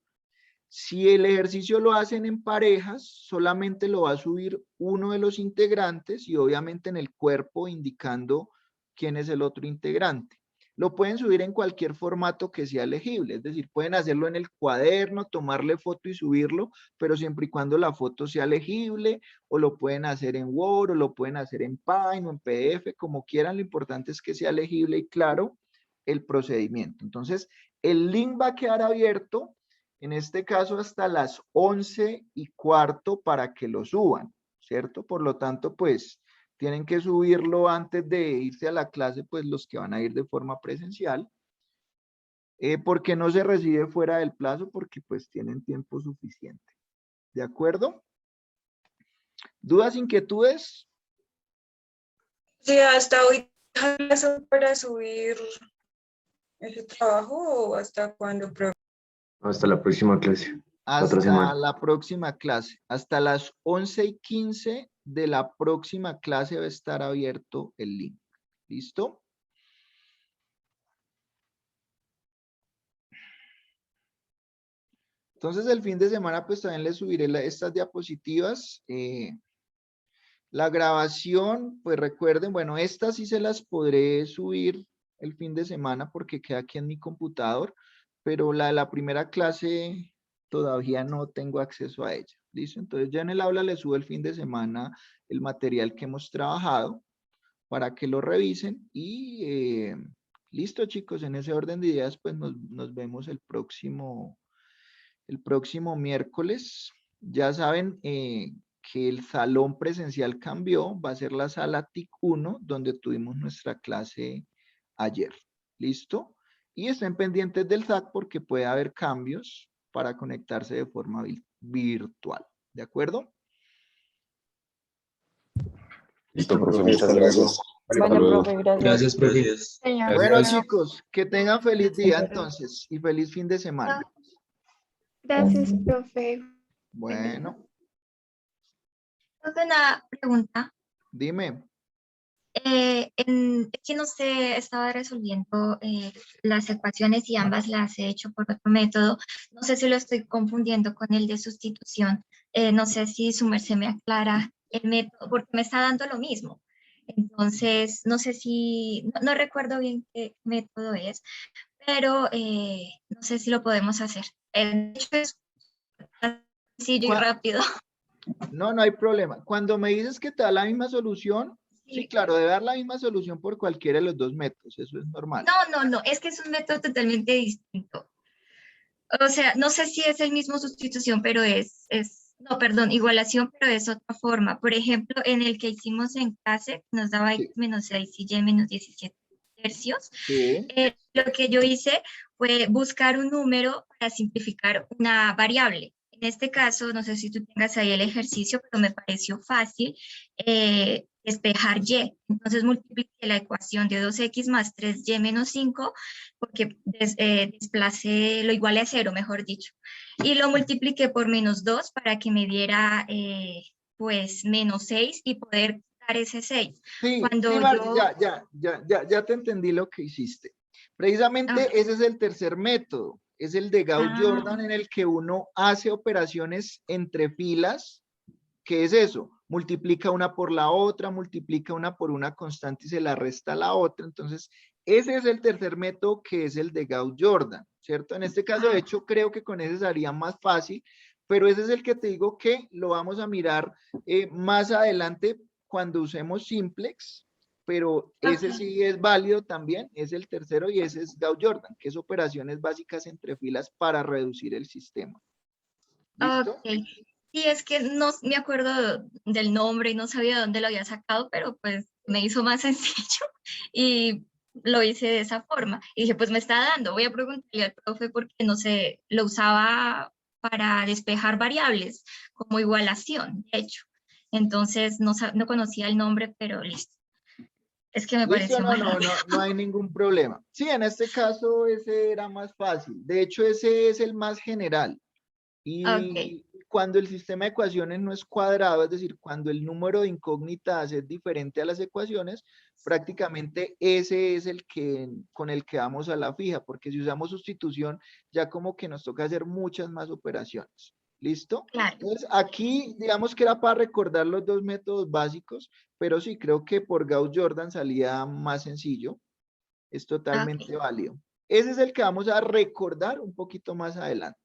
Si el ejercicio lo hacen en parejas, solamente lo va a subir uno de los integrantes y obviamente en el cuerpo indicando quién es el otro integrante. Lo pueden subir en cualquier formato que sea legible, es decir, pueden hacerlo en el cuaderno, tomarle foto y subirlo, pero siempre y cuando la foto sea legible, o lo pueden hacer en Word, o lo pueden hacer en Paint o en PDF, como quieran, lo importante es que sea legible y claro el procedimiento. Entonces, el link va a quedar abierto, en este caso hasta las 11:15 para que lo suban, ¿cierto? Por lo tanto, pues, tienen que subirlo antes de irse a la clase, pues los que van a ir de forma presencial, porque no se recibe fuera del plazo, porque pues tienen tiempo suficiente. ¿De acuerdo? ¿Dudas, inquietudes? Sí, hasta hoy para subir ese trabajo o hasta cuándo, profe. Hasta la próxima clase. Otra Hasta semana. la próxima clase. Hasta las 11:15 de la próxima clase va a estar abierto el link. ¿Listo? Entonces el fin de semana pues también les subiré estas diapositivas. La grabación, pues recuerden, bueno, estas sí se las podré subir el fin de semana porque queda aquí en mi computador, pero la de la primera clase todavía no tengo acceso a ella. ¿Listo? Entonces ya en el aula les subo el fin de semana el material que hemos trabajado para que lo revisen y listo, chicos, en ese orden de ideas, pues nos vemos el próximo miércoles. Ya saben que el salón presencial cambió, va a ser la sala TIC 1, donde tuvimos nuestra clase ayer. ¿Listo? Y estén pendientes del SAC porque puede haber cambios para conectarse de forma virtual. ¿De acuerdo? Listo, Profe, profe, muchas hasta luego. gracias. Hasta Bueno, luego. profe, gracias. Gracias, profe. Señor. Bueno, Gracias. chicos, que tengan feliz día entonces y feliz fin de semana. Gracias, profe. Bueno, Tengo una pregunta. dime. Es que no sé, estaba resolviendo las ecuaciones y ambas las he hecho por otro método. No sé si lo estoy confundiendo con el de sustitución. No sé si su merced me aclara el método, porque me está dando lo mismo. Entonces, no sé si, no recuerdo bien qué método es, pero no sé si lo podemos hacer. De hecho, es sencillo y rápido. No, no hay problema. Cuando me dices que te da la misma solución, sí, claro, debe dar la misma solución por cualquiera de los dos métodos, eso es normal. No, es que es un método totalmente distinto. O sea, no sé si es el mismo sustitución, pero no, perdón, igualación, pero es otra forma. Por ejemplo, en el que hicimos en clase, nos daba x menos 6 y y menos 17 tercios. Sí. Lo que yo hice fue buscar un número para simplificar una variable. En este caso, no sé si tú tengas ahí el ejercicio, pero me pareció fácil despejar y. Entonces multipliqué la ecuación de 2x más 3y menos 5, porque desplacé, lo igualé a 0, mejor dicho. Y lo multipliqué por menos 2 para que me diera pues menos 6 y poder dar ese 6. Sí, Cuando sí, Marti, ya te entendí lo que hiciste. Precisamente ese es el tercer método, es el de Gauss-Jordan en el que uno hace operaciones entre filas. ¿Qué es eso? Multiplica una por la otra, multiplica una por una constante y se la resta a la otra. Entonces, ese es el tercer método que es el de Gauss-Jordan, ¿cierto? En este caso, de hecho, creo que con ese sería más fácil, pero ese es el que te digo que lo vamos a mirar más adelante cuando usemos simplex, pero ese sí es válido también, es el tercero y ese es Gauss-Jordan, que es operaciones básicas entre filas para reducir el sistema. ¿Listo? Ok. Sí, es que no me acuerdo del nombre y no sabía dónde lo había sacado, pero pues me hizo más sencillo y lo hice de esa forma. Y dije, pues me está dando, voy a preguntarle al profe porque no sé, lo usaba para despejar variables como igualación, de hecho. Entonces no conocía el nombre, pero listo. Es que me Listo, pareció más no hay ningún problema. Sí, en este caso ese era más fácil. De hecho, ese es el más general. Y cuando el sistema de ecuaciones no es cuadrado, es decir, cuando el número de incógnitas es diferente a las ecuaciones, prácticamente ese es el que con el que vamos a la fija, porque si usamos sustitución, ya como que nos toca hacer muchas más operaciones. ¿Listo? Claro. Entonces, aquí digamos que era para recordar los dos métodos básicos, pero sí, creo que por Gauss-Jordan salía más sencillo. Es totalmente válido. Ese es el que vamos a recordar un poquito más adelante.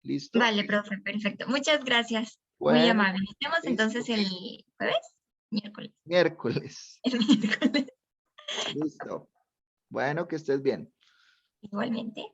¿Listo? Vale, profe, perfecto. Muchas gracias. Muy Bueno, amable. Nos vemos entonces el jueves, miércoles. Miércoles. El miércoles. Listo. Bueno, que estés bien. Igualmente.